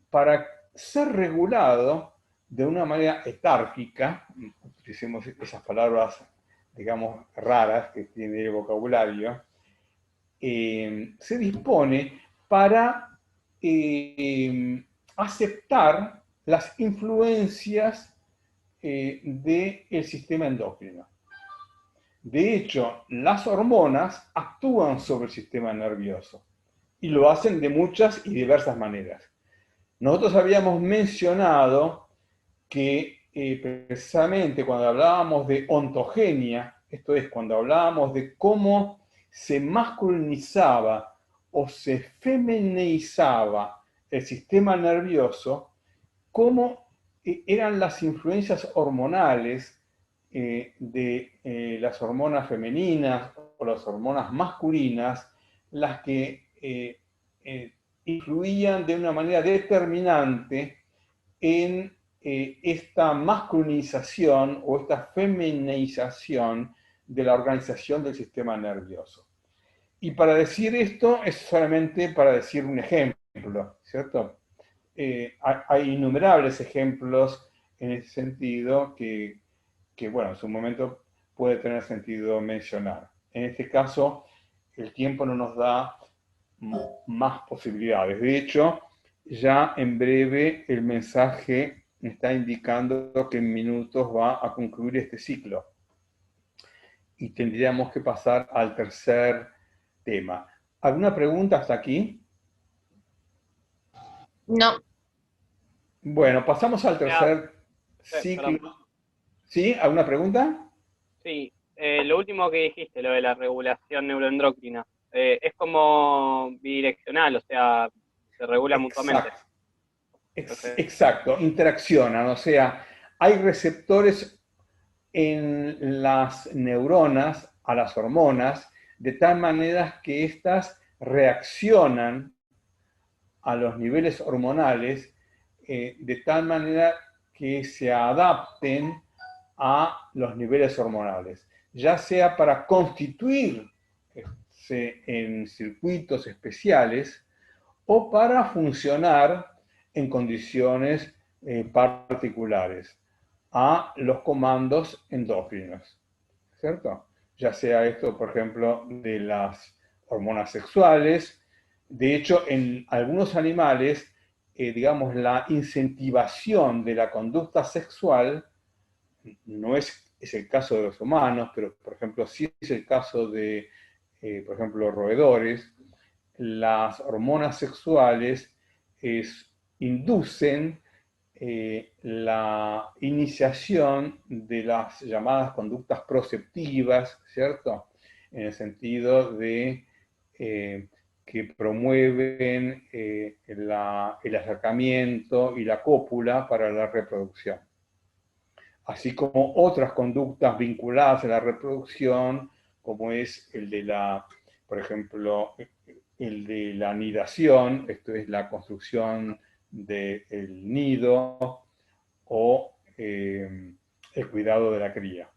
Speaker 1: para ser regulado de una manera etárquica, utilicemos esas palabras, digamos, raras que tiene el vocabulario, se dispone para aceptar las influencias del sistema endocrino. De hecho, las hormonas actúan sobre el sistema nervioso y lo hacen de muchas y diversas maneras. Nosotros habíamos mencionado que precisamente cuando hablábamos de ontogenia, esto es, cuando hablábamos de cómo se masculinizaba o se feminizaba el sistema nervioso, cómo eran las influencias hormonales de las hormonas femeninas o las hormonas masculinas las que influían de una manera determinante en esta masculinización o esta feminización de la organización del sistema nervioso. Y para decir esto es solamente para decir un ejemplo, ¿cierto? Hay innumerables ejemplos en ese sentido que, bueno, en su momento puede tener sentido mencionar. En este caso, el tiempo no nos da más posibilidades. De hecho, ya en breve el mensaje me está indicando que en minutos va a concluir este ciclo. Y tendríamos que pasar al tercer tema. ¿Alguna pregunta hasta aquí?
Speaker 6: No.
Speaker 1: Bueno, pasamos al tercer ciclo.
Speaker 3: Perdón.
Speaker 1: ¿Sí? ¿Alguna pregunta?
Speaker 3: Sí, lo último que dijiste, lo de la regulación neuroendocrina, es como bidireccional, o sea, se regula mutuamente.
Speaker 1: Exacto, interaccionan, o sea, hay receptores en las neuronas a las hormonas de tal manera que éstas reaccionan a los niveles hormonales de tal manera que se adapten a los niveles hormonales, ya sea para constituirse en circuitos especiales o para funcionar en condiciones particulares a los comandos endócrinos, ¿cierto? Ya sea esto, por ejemplo, de las hormonas sexuales. De hecho, en algunos animales, digamos, la incentivación de la conducta sexual no es el caso de los humanos, pero por ejemplo sí es el caso de, por ejemplo, roedores. Las hormonas sexuales inducen la iniciación de las llamadas conductas proceptivas, ¿cierto? En el sentido de que promueven el acercamiento y la cópula para la reproducción, así como otras conductas vinculadas a la reproducción, como es el de la, por ejemplo, el de la anidación, esto es la construcción del nido, o el cuidado de la cría.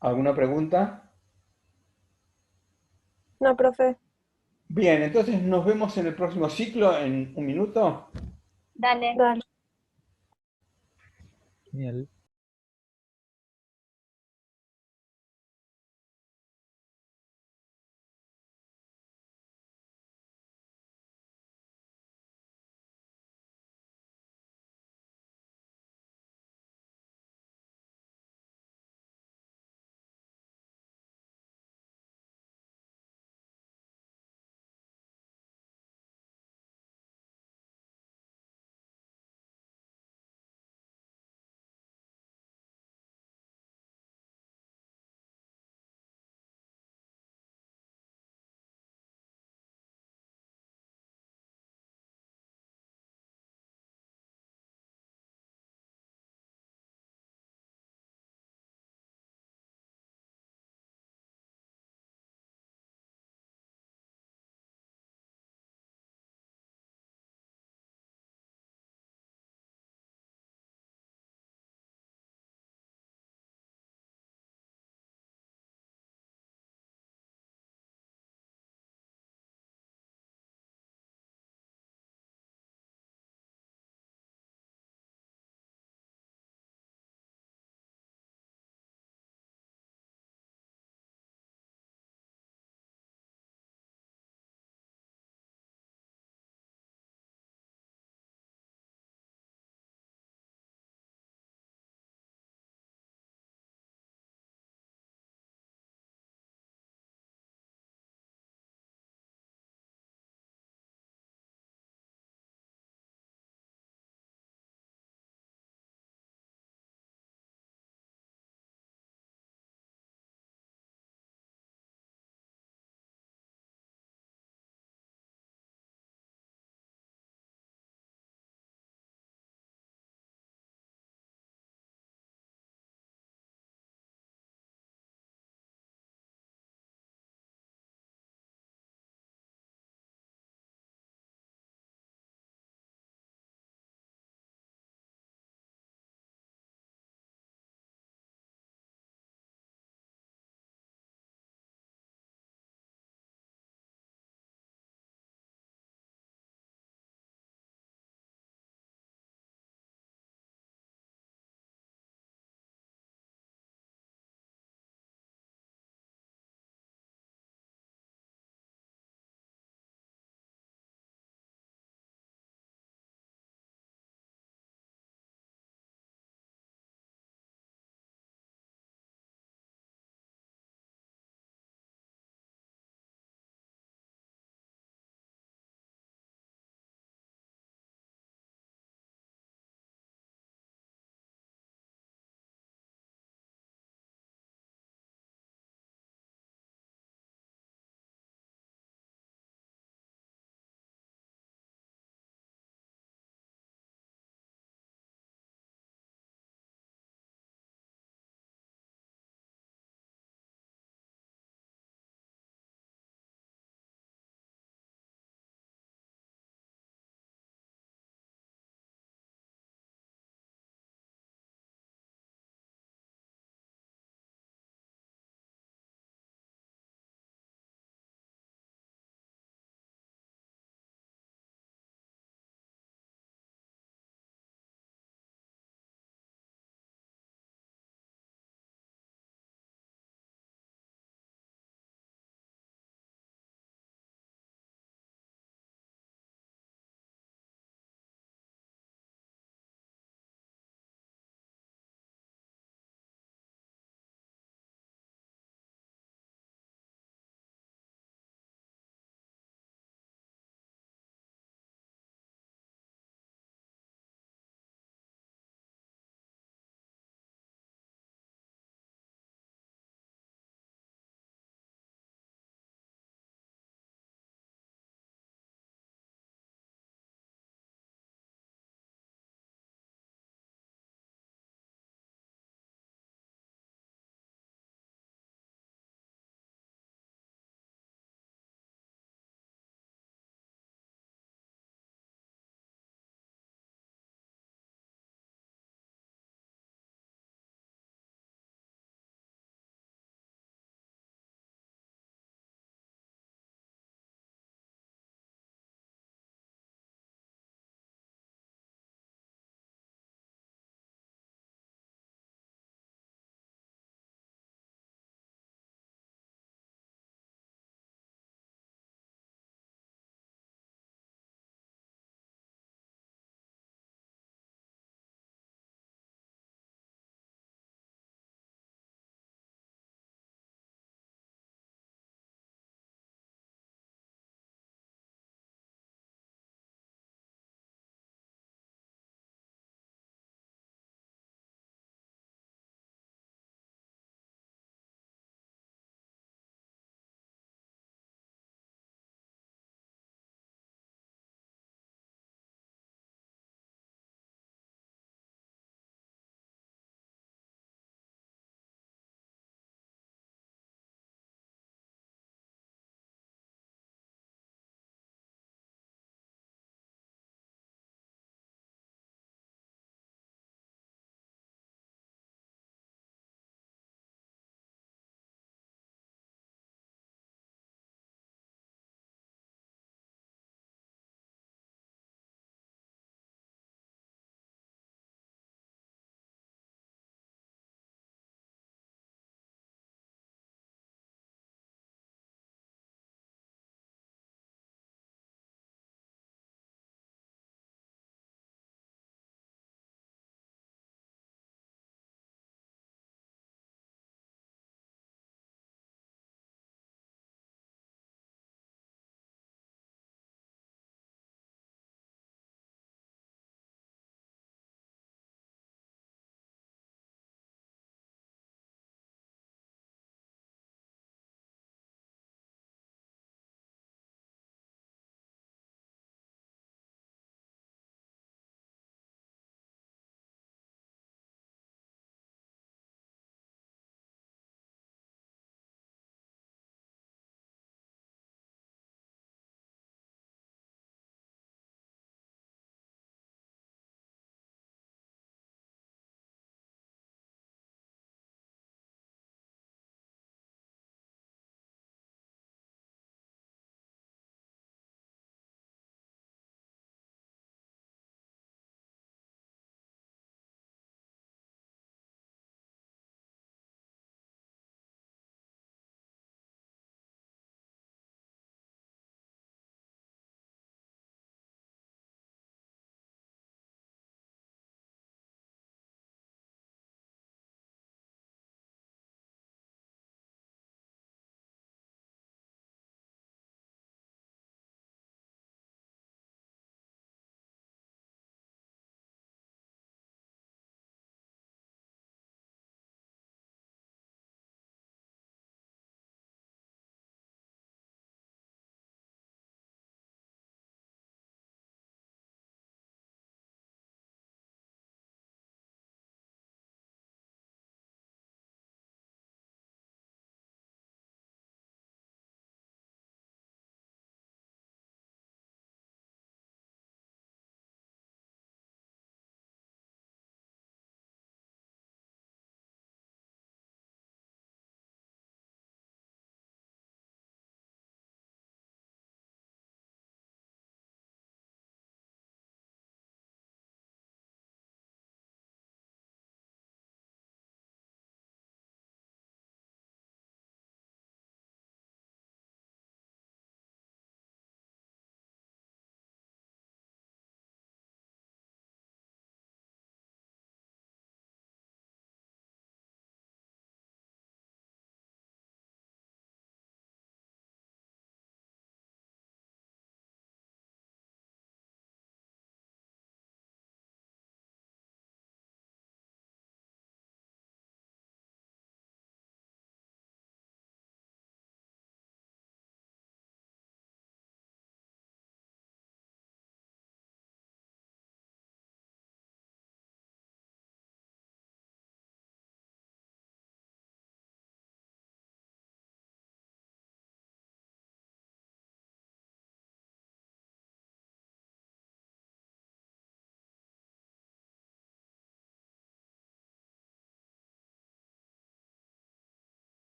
Speaker 1: ¿Alguna pregunta?
Speaker 7: No, profe.
Speaker 1: Bien, entonces nos vemos en el próximo ciclo en un minuto.
Speaker 6: Dale.
Speaker 7: Dale.
Speaker 8: Genial.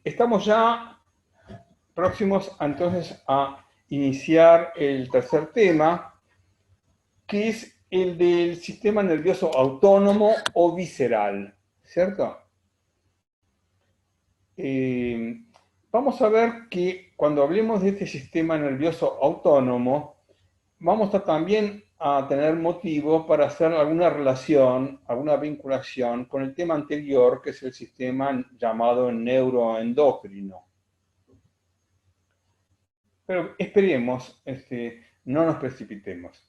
Speaker 1: estamos ya próximos entonces a iniciar el tercer tema, que es el del sistema nervioso autónomo o visceral, ¿cierto? Vamos a ver que cuando hablemos de este sistema nervioso autónomo, vamos a también a tener motivos para hacer alguna relación, alguna vinculación con el tema anterior, que es el sistema llamado neuroendocrino. Pero esperemos, no nos precipitemos.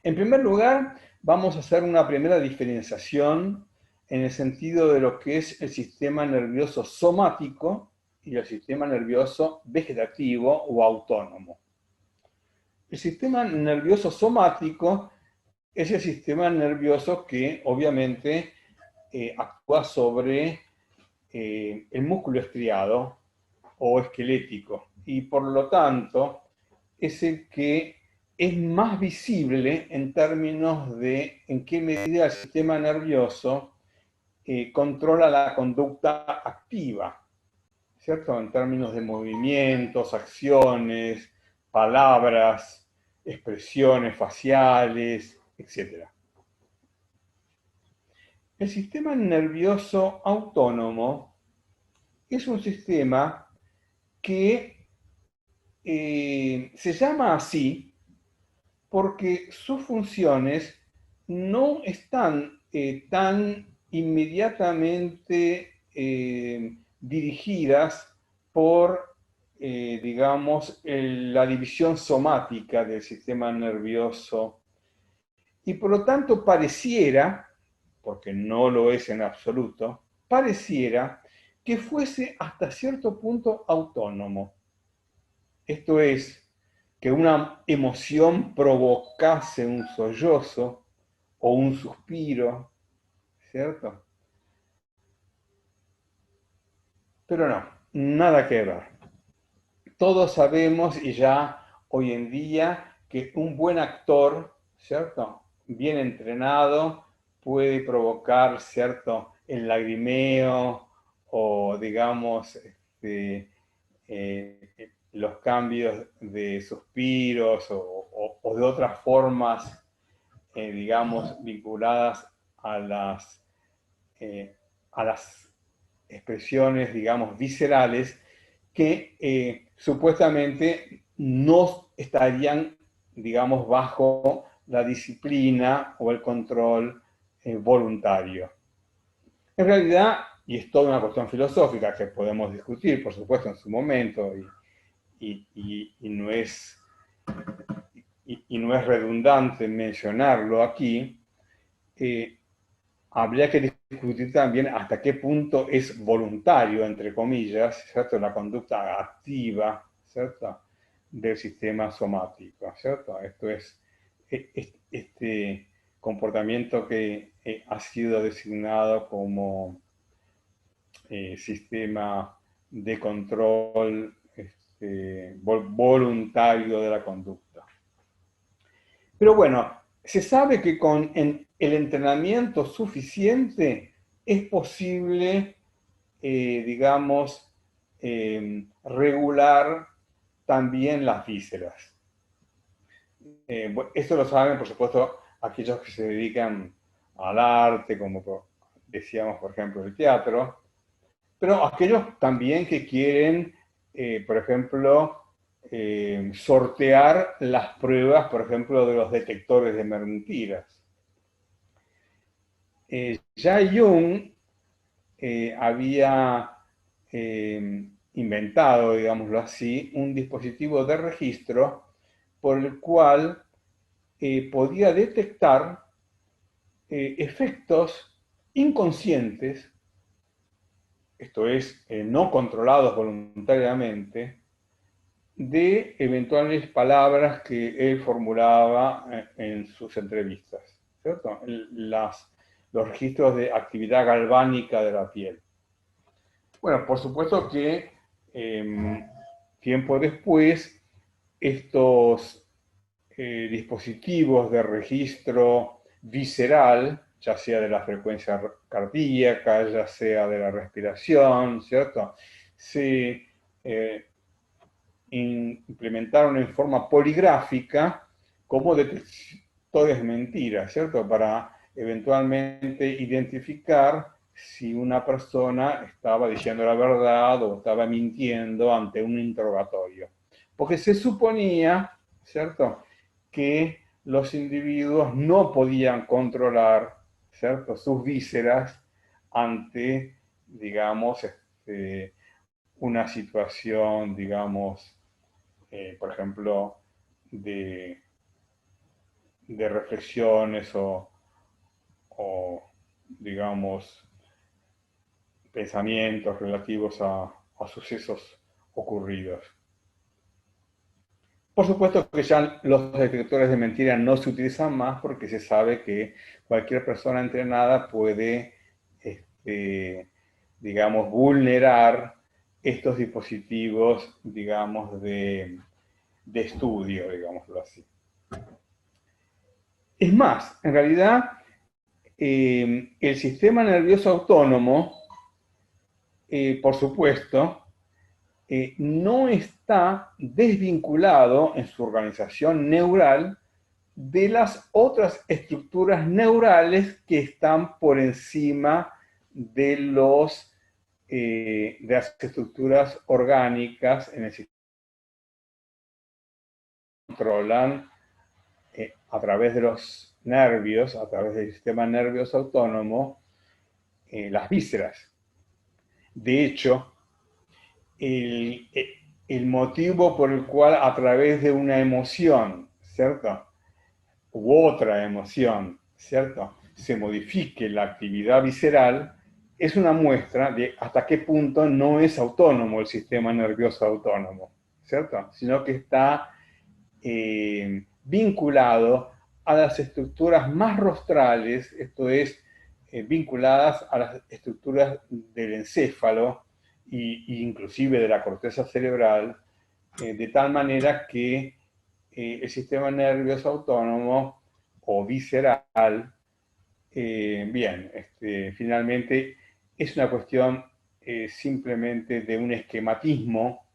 Speaker 1: En primer lugar, vamos a hacer una primera diferenciación en el sentido de lo que es el sistema nervioso somático y el sistema nervioso vegetativo o autónomo. El sistema nervioso somático es el sistema nervioso que obviamente actúa sobre el músculo estriado o esquelético y por lo tanto es el que es más visible en términos de en qué medida el sistema nervioso controla la conducta activa, ¿cierto? En términos de movimientos, acciones, palabras, expresiones faciales, etc. El sistema nervioso autónomo es un sistema que se llama así porque sus funciones no están tan inmediatamente dirigidas por, digamos, la división somática del sistema nervioso. Y por lo tanto pareciera, porque no lo es en absoluto, pareciera que fuese hasta cierto punto autónomo. Esto es, que una emoción provocase un sollozo o un suspiro, ¿cierto? Pero no, nada que ver. Todos sabemos y ya hoy en día que un buen actor, ¿cierto? Bien entrenado, puede provocar, ¿cierto? El lagrimeo o, digamos, los cambios de suspiros o de otras formas, digamos, vinculadas a las expresiones, digamos, viscerales que supuestamente no estarían, digamos, bajo la disciplina o el control voluntario. En realidad, y es toda una cuestión filosófica que podemos discutir, por supuesto, en su momento, y no es redundante mencionarlo aquí, habría que discutir también hasta qué punto es voluntario, entre comillas, ¿cierto? La conducta activa, ¿cierto? Del sistema somático, ¿cierto? Esto es este comportamiento que ha sido designado como sistema de control voluntario de la conducta. Pero bueno, se sabe que con el entrenamiento suficiente es posible, digamos, regular también las vísceras. Esto lo saben, por supuesto, aquellos que se dedican al arte, como decíamos, por ejemplo, el teatro, pero aquellos también que quieren, por ejemplo, sortear las pruebas, por ejemplo, de los detectores de mentiras. Ya Jung había inventado, digámoslo así, un dispositivo de registro por el cual podía detectar efectos inconscientes, esto es, no controlados voluntariamente, de eventuales palabras que él formulaba en sus entrevistas, ¿cierto? Los registros de actividad galvánica de la piel. Bueno, por supuesto que tiempo después estos dispositivos de registro visceral, ya sea de la frecuencia cardíaca, ya sea de la respiración, ¿cierto? se implementaron en forma poligráfica como detectores de mentiras, ¿cierto? Para eventualmente identificar si una persona estaba diciendo la verdad o estaba mintiendo ante un interrogatorio. Porque se suponía, ¿cierto?, que los individuos no podían controlar, ¿cierto?, sus vísceras ante, digamos, una situación, digamos, por ejemplo, de reflexiones o, digamos, pensamientos relativos a sucesos ocurridos. Por supuesto que ya los detectores de mentiras no se utilizan más porque se sabe que cualquier persona entrenada puede, digamos, vulnerar estos dispositivos, digamos, de estudio, digámoslo así. Es más, en realidad, el sistema nervioso autónomo, por supuesto, no está desvinculado en su organización neural de las otras estructuras neurales que están por encima de las estructuras orgánicas en el sistema. Controlan a través de los nervios, a través del sistema nervioso autónomo, las vísceras. De hecho, el motivo por el cual a través de una emoción, ¿cierto?, u otra emoción, ¿cierto?, se modifique la actividad visceral, es una muestra de hasta qué punto no es autónomo el sistema nervioso autónomo, ¿cierto?, sino que está vinculado a las estructuras más rostrales, esto es, vinculadas a las estructuras del encéfalo e inclusive de la corteza cerebral, de tal manera que el sistema nervioso autónomo o visceral, finalmente es una cuestión simplemente de un esquematismo,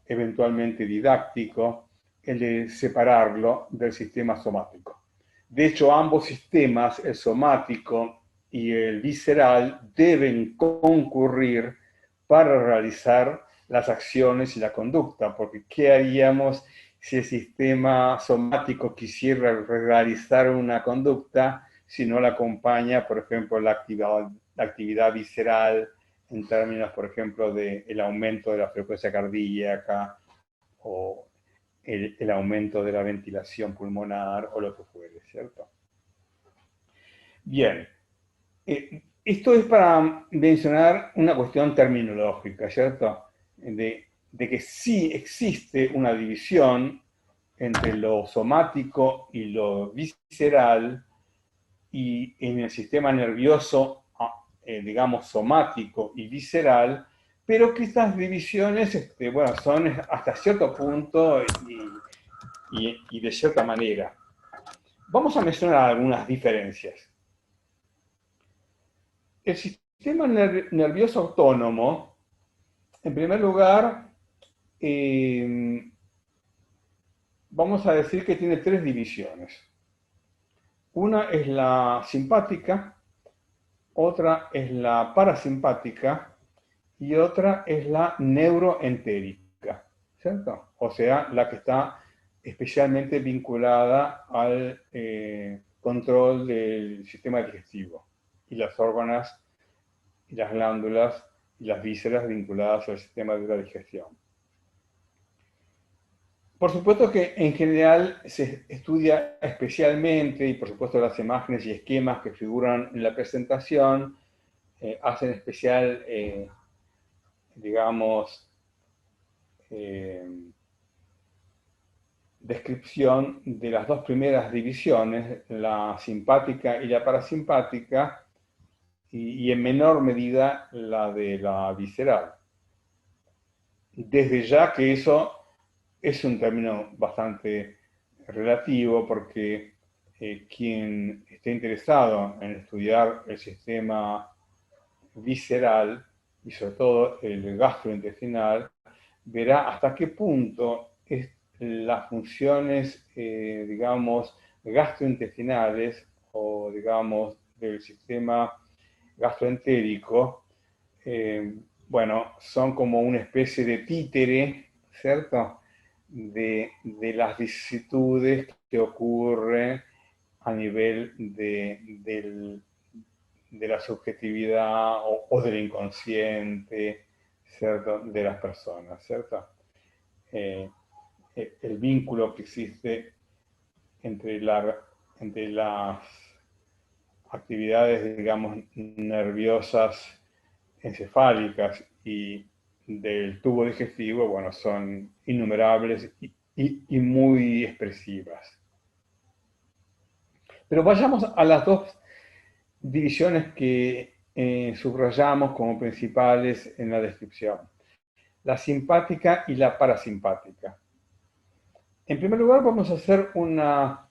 Speaker 1: eventualmente didáctico, el de separarlo del sistema somático. De hecho, ambos sistemas, el somático y el visceral, deben concurrir para realizar las acciones y la conducta, porque ¿qué haríamos si el sistema somático quisiera realizar una conducta si no la acompaña, por ejemplo, la actividad visceral, en términos, por ejemplo, del aumento de la frecuencia cardíaca o el aumento de la ventilación pulmonar o lo que fuere, ¿cierto? Bien, esto es para mencionar una cuestión terminológica, ¿cierto? De que sí existe una división entre lo somático y lo visceral, y en el sistema nervioso, digamos, somático y visceral, pero que estas divisiones, bueno, son hasta cierto punto y de cierta manera. Vamos a mencionar algunas diferencias. El sistema nervioso autónomo, en primer lugar, vamos a decir que tiene tres divisiones. Una es la simpática, otra es la parasimpática y otra es la neuroentérica, ¿cierto? O sea, la que está especialmente vinculada al control del sistema digestivo y las órganos y las glándulas y las vísceras vinculadas al sistema de la digestión. Por supuesto que en general se estudia especialmente, y por supuesto las imágenes y esquemas que figuran en la presentación hacen especial, digamos, descripción de las dos primeras divisiones, la simpática y la parasimpática, y en menor medida la de la visceral. Desde ya que eso es un término bastante relativo, porque quien esté interesado en estudiar el sistema visceral y sobre todo el gastrointestinal, verá hasta qué punto las funciones, digamos, gastrointestinales o, digamos, del sistema gastroentérico, bueno, son como una especie de títere, ¿cierto? De las vicisitudes que ocurren a nivel de la subjetividad o del inconsciente, ¿cierto? De las personas, ¿cierto? Eh, el vínculo que existe entre, entre las actividades, digamos, nerviosas encefálicas y del tubo digestivo, bueno, son innumerables y muy expresivas. Pero vayamos a las dos divisiones que subrayamos como principales en la descripción: la simpática y la parasimpática. En primer lugar, vamos a hacer una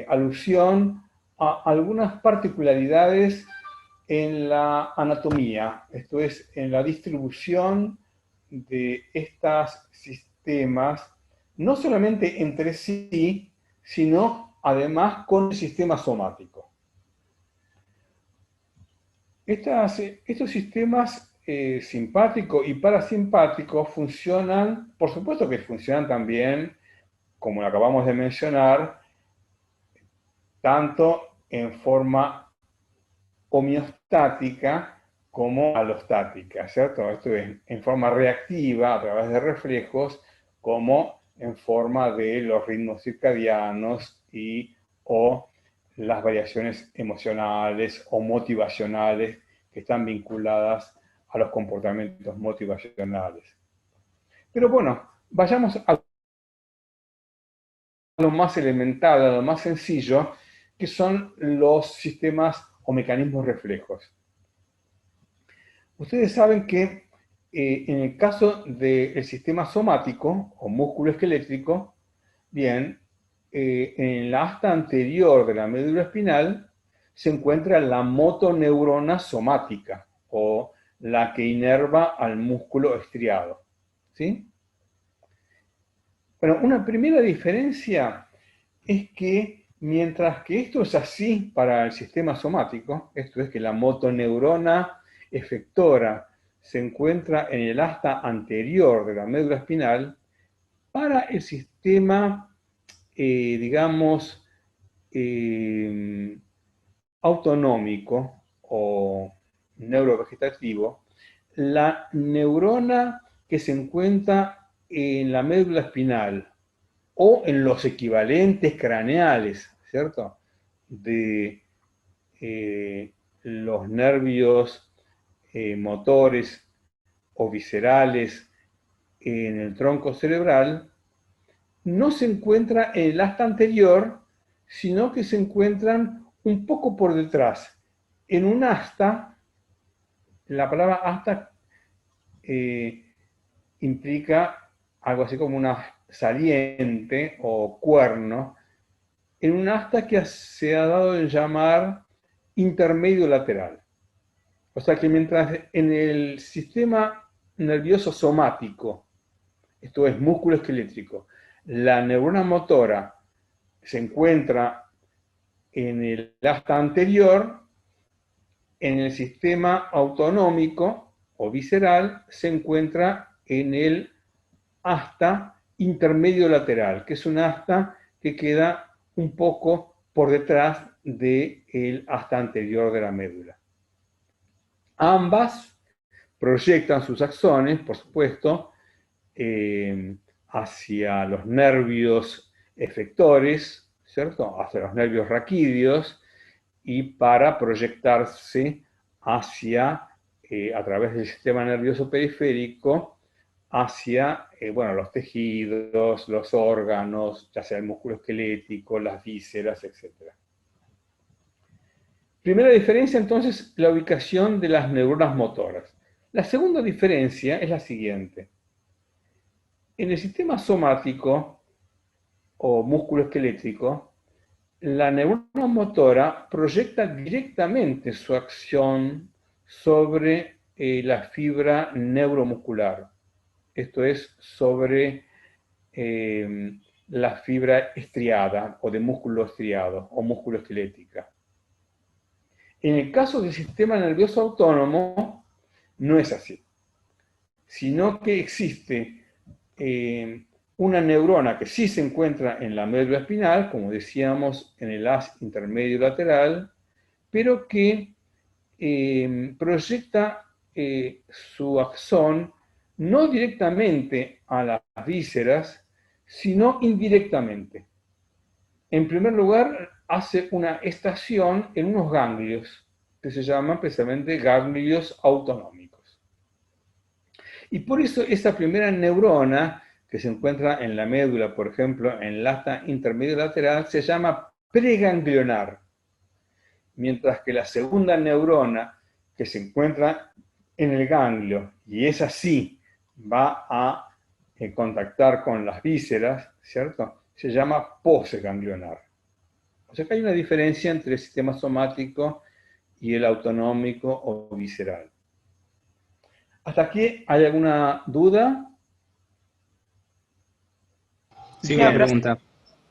Speaker 1: alusión a algunas particularidades en la anatomía, esto es, en la distribución de estos sistemas, no solamente entre sí, sino además con el sistema somático. Estos sistemas simpático y parasimpático funcionan, por supuesto que funcionan también, como lo acabamos de mencionar, tanto en forma homeostática como alostática, ¿cierto? Esto es en forma reactiva a través de reflejos, como en forma de los ritmos circadianos o las variaciones emocionales o motivacionales que están vinculadas a los comportamientos motivacionales. Pero bueno, vayamos a lo más elemental, a lo más sencillo, que son los sistemas o mecanismos reflejos. Ustedes saben que en el caso del sistema somático o músculo esquelético, bien, en la asta anterior de la médula espinal se encuentra la motoneurona somática, o la que inerva al músculo estriado, ¿sí? Bueno, una primera diferencia es que mientras que esto es así para el sistema somático, esto es que la motoneurona efectora se encuentra en el asta anterior de la médula espinal, para el sistema, digamos, autonómico o neurovegetativo, la neurona que se encuentra en la médula espinal o en los equivalentes craneales, ¿cierto? De los nervios motores o viscerales en el tronco cerebral, no se encuentra en el asta anterior, sino que se encuentran un poco por detrás, en un asta. La palabra asta implica algo así como una saliente o cuerno, en un asta que se ha dado en llamar intermedio lateral. O sea que mientras en el sistema nervioso somático, esto es músculo esquelético, la neurona motora se encuentra en el asta anterior, en el sistema autonómico o visceral se encuentra en el asta intermedio lateral, que es un asta que queda un poco por detrás del asta anterior de la médula. Ambas proyectan sus axones, por supuesto, hacia los nervios efectores, ¿cierto? Hacia los nervios raquídeos, y para proyectarse hacia, a través del sistema nervioso periférico, hacia bueno, los tejidos, los órganos, ya sea el músculo esquelético, las vísceras, etc. Primera diferencia, entonces, la ubicación de las neuronas motoras. La segunda diferencia es la siguiente. En el sistema somático o músculo esquelético, la neurona motora proyecta directamente su acción sobre la fibra neuromuscular. Esto es sobre la fibra estriada o de músculo estriado o músculo esquelética. En el caso del sistema nervioso autónomo, no es así, sino que existe una neurona que sí se encuentra en la médula espinal, como decíamos, en el haz intermedio lateral, pero que proyecta su axón no directamente a las vísceras, sino indirectamente. En primer lugar, hace una estación en unos ganglios, que se llaman precisamente ganglios autonómicos. Y por eso esa primera neurona, que se encuentra en la médula, por ejemplo, en el asta intermedio lateral, se llama preganglionar. Mientras que la segunda neurona, que se encuentra en el ganglio, y esa sí va a contactar con las vísceras, ¿cierto? Se llama posganglionar. O sea que hay una diferencia entre el sistema somático y el autonómico o visceral. ¿Hasta aquí hay alguna duda?
Speaker 5: Sí, una pregunta.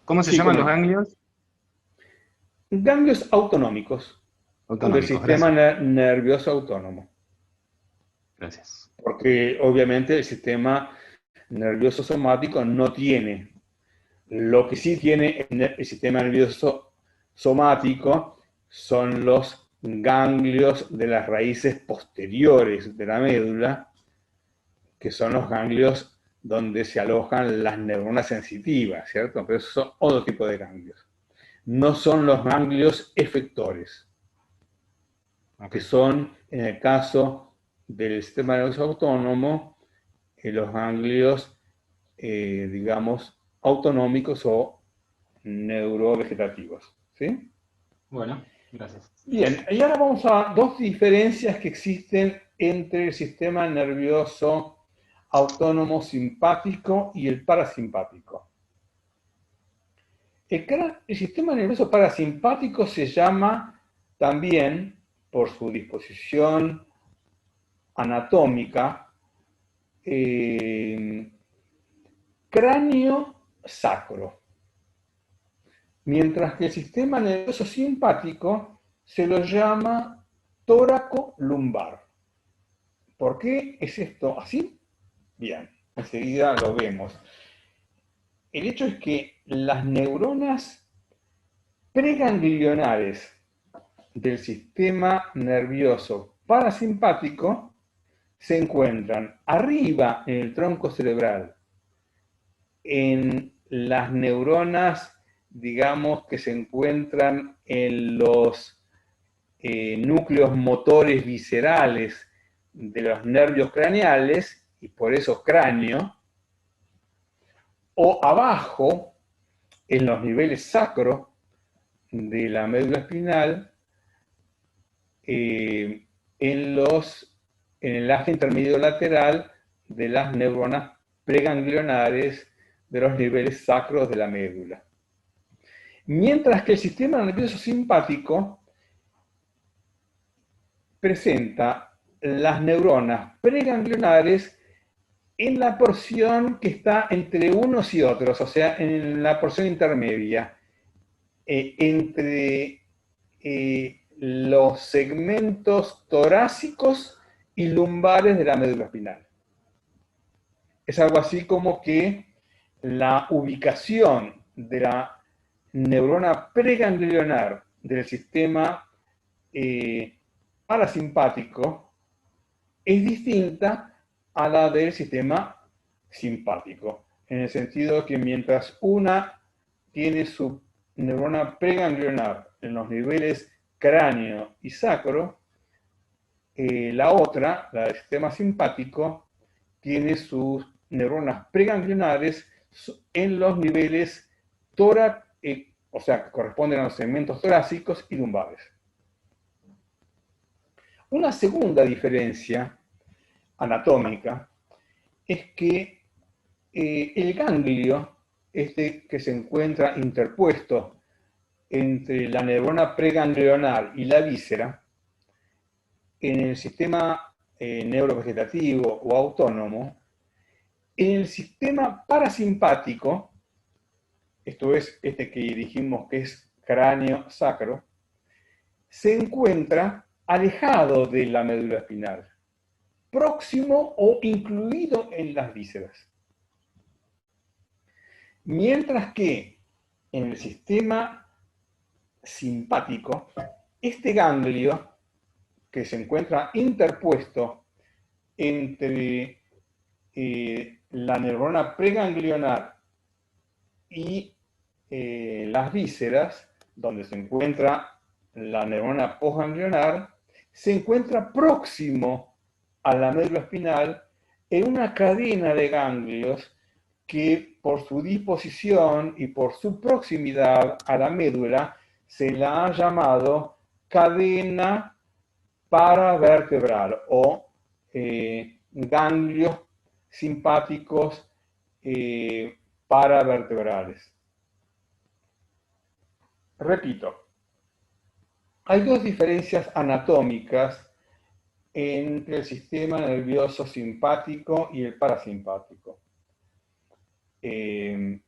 Speaker 5: ¿Cómo se llaman los ganglios?
Speaker 1: Ganglios autonómicos. Del sistema nervioso autónomo.
Speaker 5: Gracias.
Speaker 1: Porque obviamente el sistema nervioso somático no tiene. Lo que sí tiene el sistema nervioso somático son los ganglios de las raíces posteriores de la médula, que son los ganglios donde se alojan las neuronas sensitivas, ¿cierto? Pero esos son otro tipo de ganglios. No son los ganglios efectores, que son, en el caso del sistema nervioso autónomo, los ganglios, digamos, autonómicos o neurovegetativos. ¿Sí?
Speaker 5: Bueno, gracias.
Speaker 1: Bien, y ahora vamos a dos diferencias que existen entre el sistema nervioso autónomo simpático y el parasimpático. El sistema nervioso parasimpático se llama también, por su disposición anatómica, cráneo sacro. Mientras que el sistema nervioso simpático se lo llama tóraco lumbar. ¿Por qué es esto así? Bien, enseguida lo vemos. El hecho es que las neuronas preganglionares del sistema nervioso parasimpático se encuentran arriba en el tronco cerebral, en las neuronas, digamos, que se encuentran en los núcleos motores viscerales de los nervios craneales, y por eso cráneo, o abajo, en los niveles sacro de la médula espinal, en el eje intermedio lateral de las neuronas preganglionares de los niveles sacros de la médula. Mientras que el sistema nervioso simpático presenta las neuronas preganglionares en la porción que está entre unos y otros, o sea, en la porción intermedia, entre los segmentos torácicos y lumbares de la médula espinal. Es algo así como que la ubicación de la neurona preganglionar del sistema parasimpático es distinta a la del sistema simpático, en el sentido que mientras una tiene su neurona preganglionar en los niveles cráneo y sacro, la otra, la del sistema simpático, tiene sus neuronas preganglionares en los niveles tórax, o sea, que corresponden a los segmentos torácicos y lumbares. Una segunda diferencia anatómica es que el ganglio, que se encuentra interpuesto entre la neurona preganglionar y la víscera, en el sistema neurovegetativo o autónomo, en el sistema parasimpático, esto es este que dijimos que es cráneo sacro, se encuentra alejado de la médula espinal, próximo o incluido en las vísceras. Mientras que en el sistema simpático, este ganglio que se encuentra interpuesto entre la neurona preganglionar y las vísceras, donde se encuentra la neurona postganglionar, se encuentra próximo a la médula espinal en una cadena de ganglios que por su disposición y por su proximidad a la médula se la ha llamado cadena paravertebral o ganglios simpáticos paravertebrales. Repito, hay dos diferencias anatómicas entre el sistema nervioso simpático y el parasimpático. En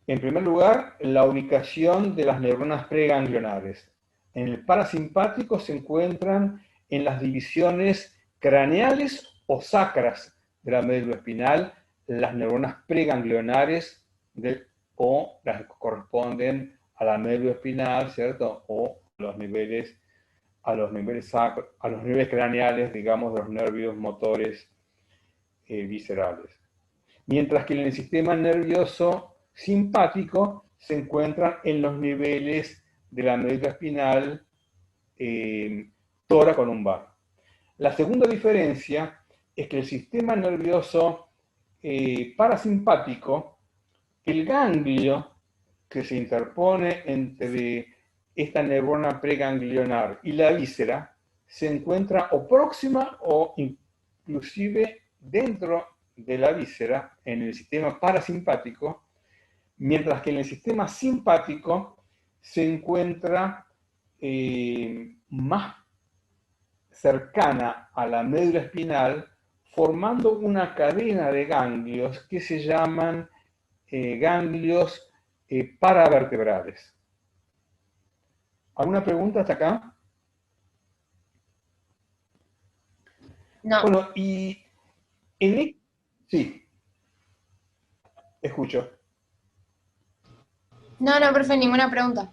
Speaker 1: primer lugar, la ubicación de las neuronas preganglionares. En el parasimpático se encuentran en las divisiones craneales o sacras de la médula espinal, las neuronas preganglionares o las que corresponden a la médula espinal, ¿cierto? O a los niveles craneales, digamos, de los nervios motores viscerales. Mientras que en el sistema nervioso simpático se encuentran en los niveles de la médula espinal tóracolumbar. La segunda diferencia es que el sistema nervioso parasimpático, el ganglio que se interpone entre esta neurona preganglionar y la víscera, se encuentra o próxima o inclusive dentro de la víscera en el sistema parasimpático, mientras que en el sistema simpático se encuentra más cercana a la médula espinal, formando una cadena de ganglios que se llaman ganglios paravertebrales. ¿Alguna pregunta hasta acá?
Speaker 6: No,
Speaker 1: Bueno, y sí, escucho.
Speaker 6: no, profe, ninguna pregunta.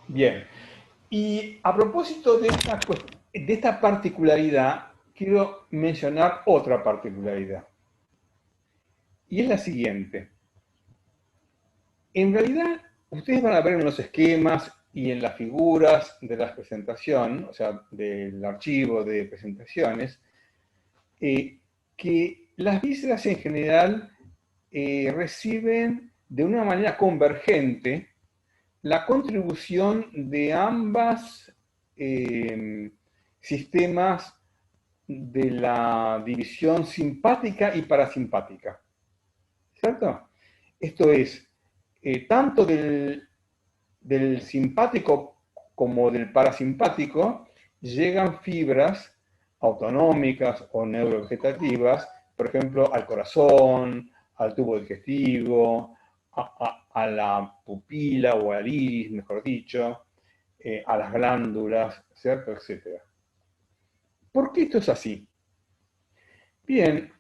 Speaker 1: Bien. Y a propósito de esta particularidad, quiero mencionar otra particularidad. Y es la siguiente. En realidad, ustedes van a ver en los esquemas y en las figuras de la presentación, o sea, del archivo de presentaciones, que las vísceras en general reciben de una manera convergente la contribución de ambas sistemas de la división simpática y parasimpática. ¿Cierto? Esto es, tanto del simpático como del parasimpático llegan fibras autonómicas o neurovegetativas, por ejemplo, al corazón, al tubo digestivo, a la pupila o al iris, mejor dicho, a las glándulas, ¿cierto? Etcétera. ¿Por qué esto es así? Bien,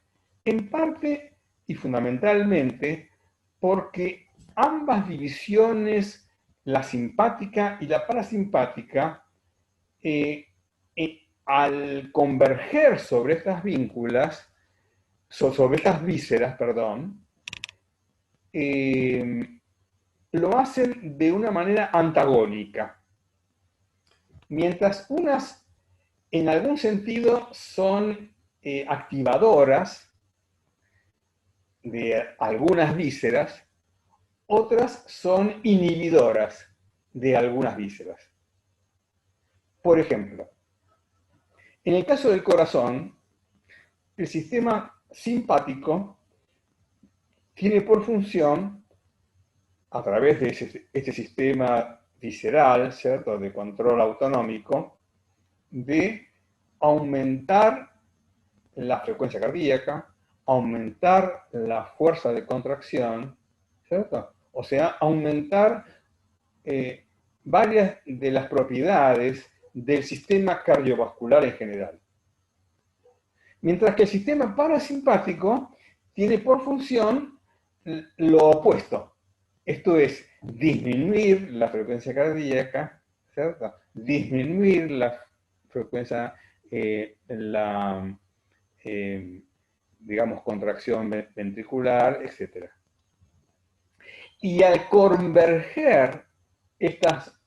Speaker 1: en parte y fundamentalmente porque ambas divisiones, la simpática y la parasimpática, al converger sobre estas vínculas, sobre estas vísceras, perdón, lo hacen de una manera antagónica. Mientras unas, en algún sentido, son activadoras de algunas vísceras, otras son inhibidoras de algunas vísceras. Por ejemplo, en el caso del corazón, el sistema simpático tiene por función, a través de este sistema visceral, ¿cierto?, de control autonómico, de aumentar la frecuencia cardíaca, aumentar la fuerza de contracción, ¿cierto? O sea, aumentar varias de las propiedades del sistema cardiovascular en general. Mientras que el sistema parasimpático tiene por función lo opuesto. Esto es disminuir la frecuencia cardíaca, ¿cierto? Disminuir la frecuencia, digamos, contracción ventricular, etc. Y al converger estas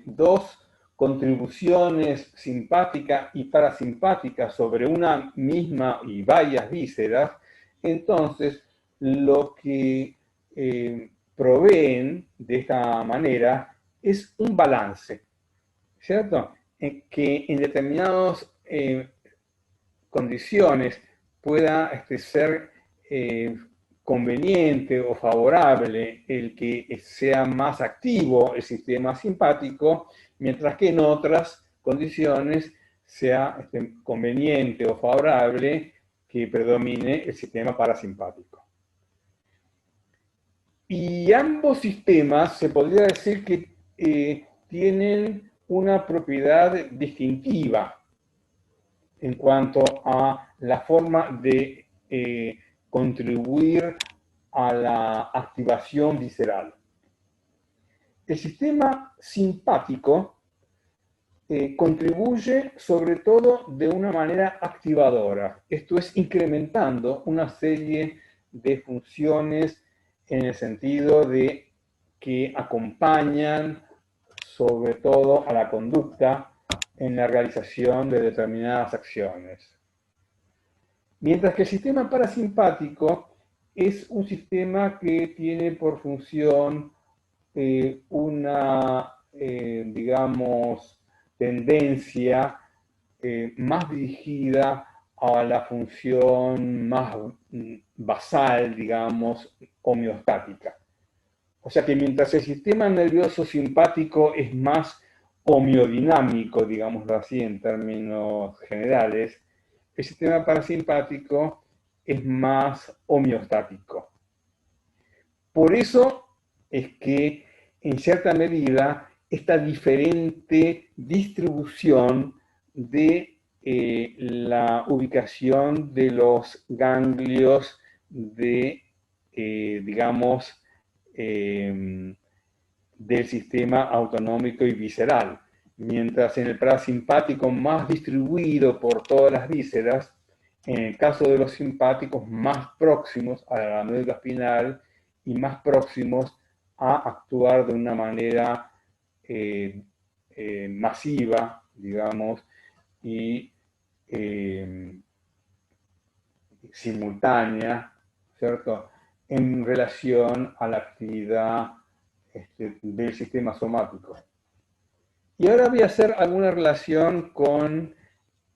Speaker 1: dos contribuciones simpática y parasimpática sobre una misma y varias vísceras, entonces lo que proveen de esta manera es un balance, ¿cierto? Que en determinadas condiciones pueda ser conveniente o favorable el que sea más activo el sistema simpático, mientras que en otras condiciones sea conveniente o favorable que predomine el sistema parasimpático. Y ambos sistemas se podría decir que tienen una propiedad distintiva en cuanto a la forma de contribuir a la activación visceral. El sistema simpático contribuye sobre todo de una manera activadora, esto es, incrementando una serie de funciones en el sentido de que acompañan sobre todo a la conducta en la realización de determinadas acciones. Mientras que el sistema parasimpático es un sistema que tiene por función una, digamos, tendencia más dirigida a la función más basal, digamos, homeostática. O sea que mientras el sistema nervioso simpático es más homeodinámico, digámoslo así en términos generales, el sistema parasimpático es más homeostático. Por eso es que, en cierta medida, esta diferente distribución de la ubicación de los ganglios de, digamos, del sistema autonómico y visceral. Mientras en el parasimpático más distribuido por todas las vísceras, en el caso de los simpáticos más próximos a la médula espinal y más próximos a actuar de una manera masiva, digamos, y simultánea, ¿cierto?, en relación a la actividad del sistema somático. Y ahora voy a hacer alguna relación con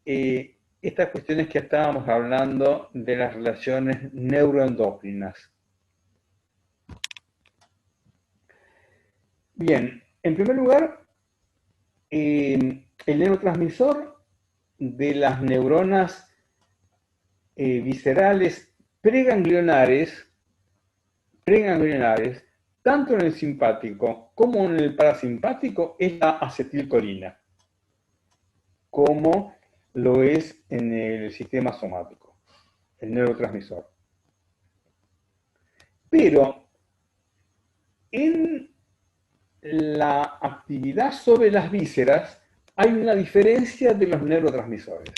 Speaker 1: estas cuestiones que estábamos hablando de las relaciones neuroendocrinas. Bien, en primer lugar, el neurotransmisor de las neuronas viscerales preganglionares, tanto en el simpático como en el parasimpático, es la acetilcolina, como lo es en el sistema somático, el neurotransmisor. Pero en la actividad sobre las vísceras hay una diferencia de los neurotransmisores.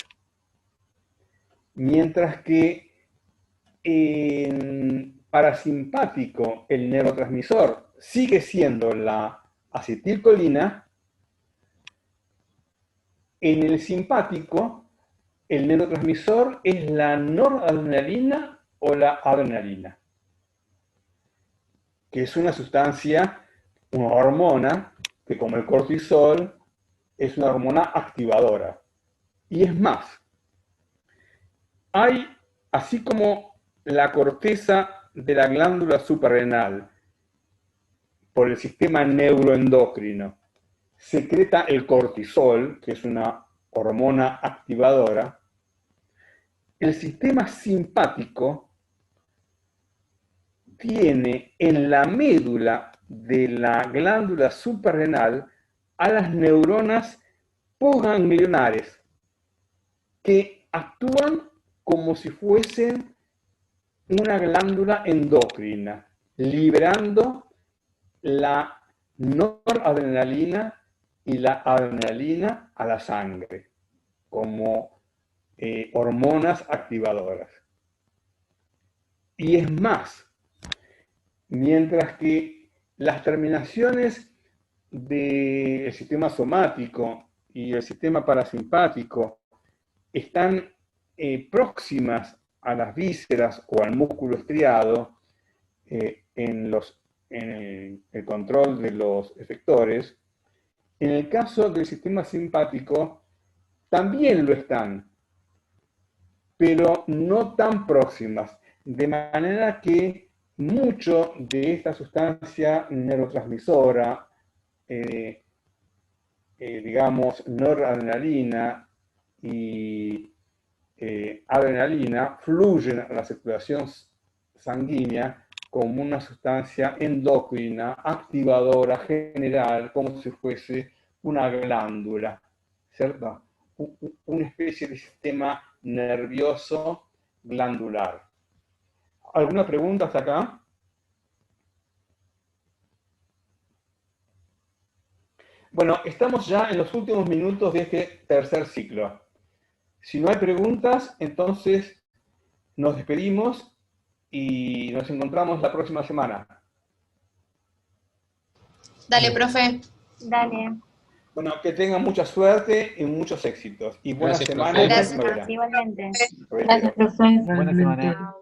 Speaker 1: Mientras que en parasimpático el neurotransmisor sigue siendo la acetilcolina, en el simpático el neurotransmisor es la noradrenalina o la adrenalina, que es una sustancia, una hormona, que como el cortisol es una hormona activadora. Y es más, hay, así como la corteza de la glándula suprarrenal, por el sistema neuroendocrino, secreta el cortisol, que es una hormona activadora, el sistema simpático tiene en la médula de la glándula suprarrenal a las neuronas postganglionares que actúan como si fuesen una glándula endocrina, liberando la noradrenalina y la adrenalina a la sangre como hormonas activadoras. Y es más, mientras que las terminaciones del sistema somático y el sistema parasimpático están próximas a las vísceras o al músculo estriado en el control de los efectores, en el caso del sistema simpático también lo están, pero no tan próximas, de manera que mucho de esta sustancia neurotransmisora, digamos, noradrenalina y adrenalina, fluyen a la circulación sanguínea como una sustancia endocrina, activadora, general, como si fuese una glándula, ¿cierto? Una especie de sistema nervioso glandular. ¿Alguna pregunta hasta acá? Bueno, estamos ya en los últimos minutos de este tercer ciclo. Si no hay preguntas, entonces nos despedimos y nos encontramos la próxima semana.
Speaker 6: Dale, profe.
Speaker 7: Dale.
Speaker 1: Bueno, que tengan mucha suerte y muchos éxitos. Y buena
Speaker 5: Gracias,
Speaker 1: semana
Speaker 5: profe.
Speaker 1: y
Speaker 6: Gracias.
Speaker 1: primavera.
Speaker 7: Igualmente.
Speaker 1: Profe.
Speaker 7: Gracias, profe.
Speaker 8: Buena semana.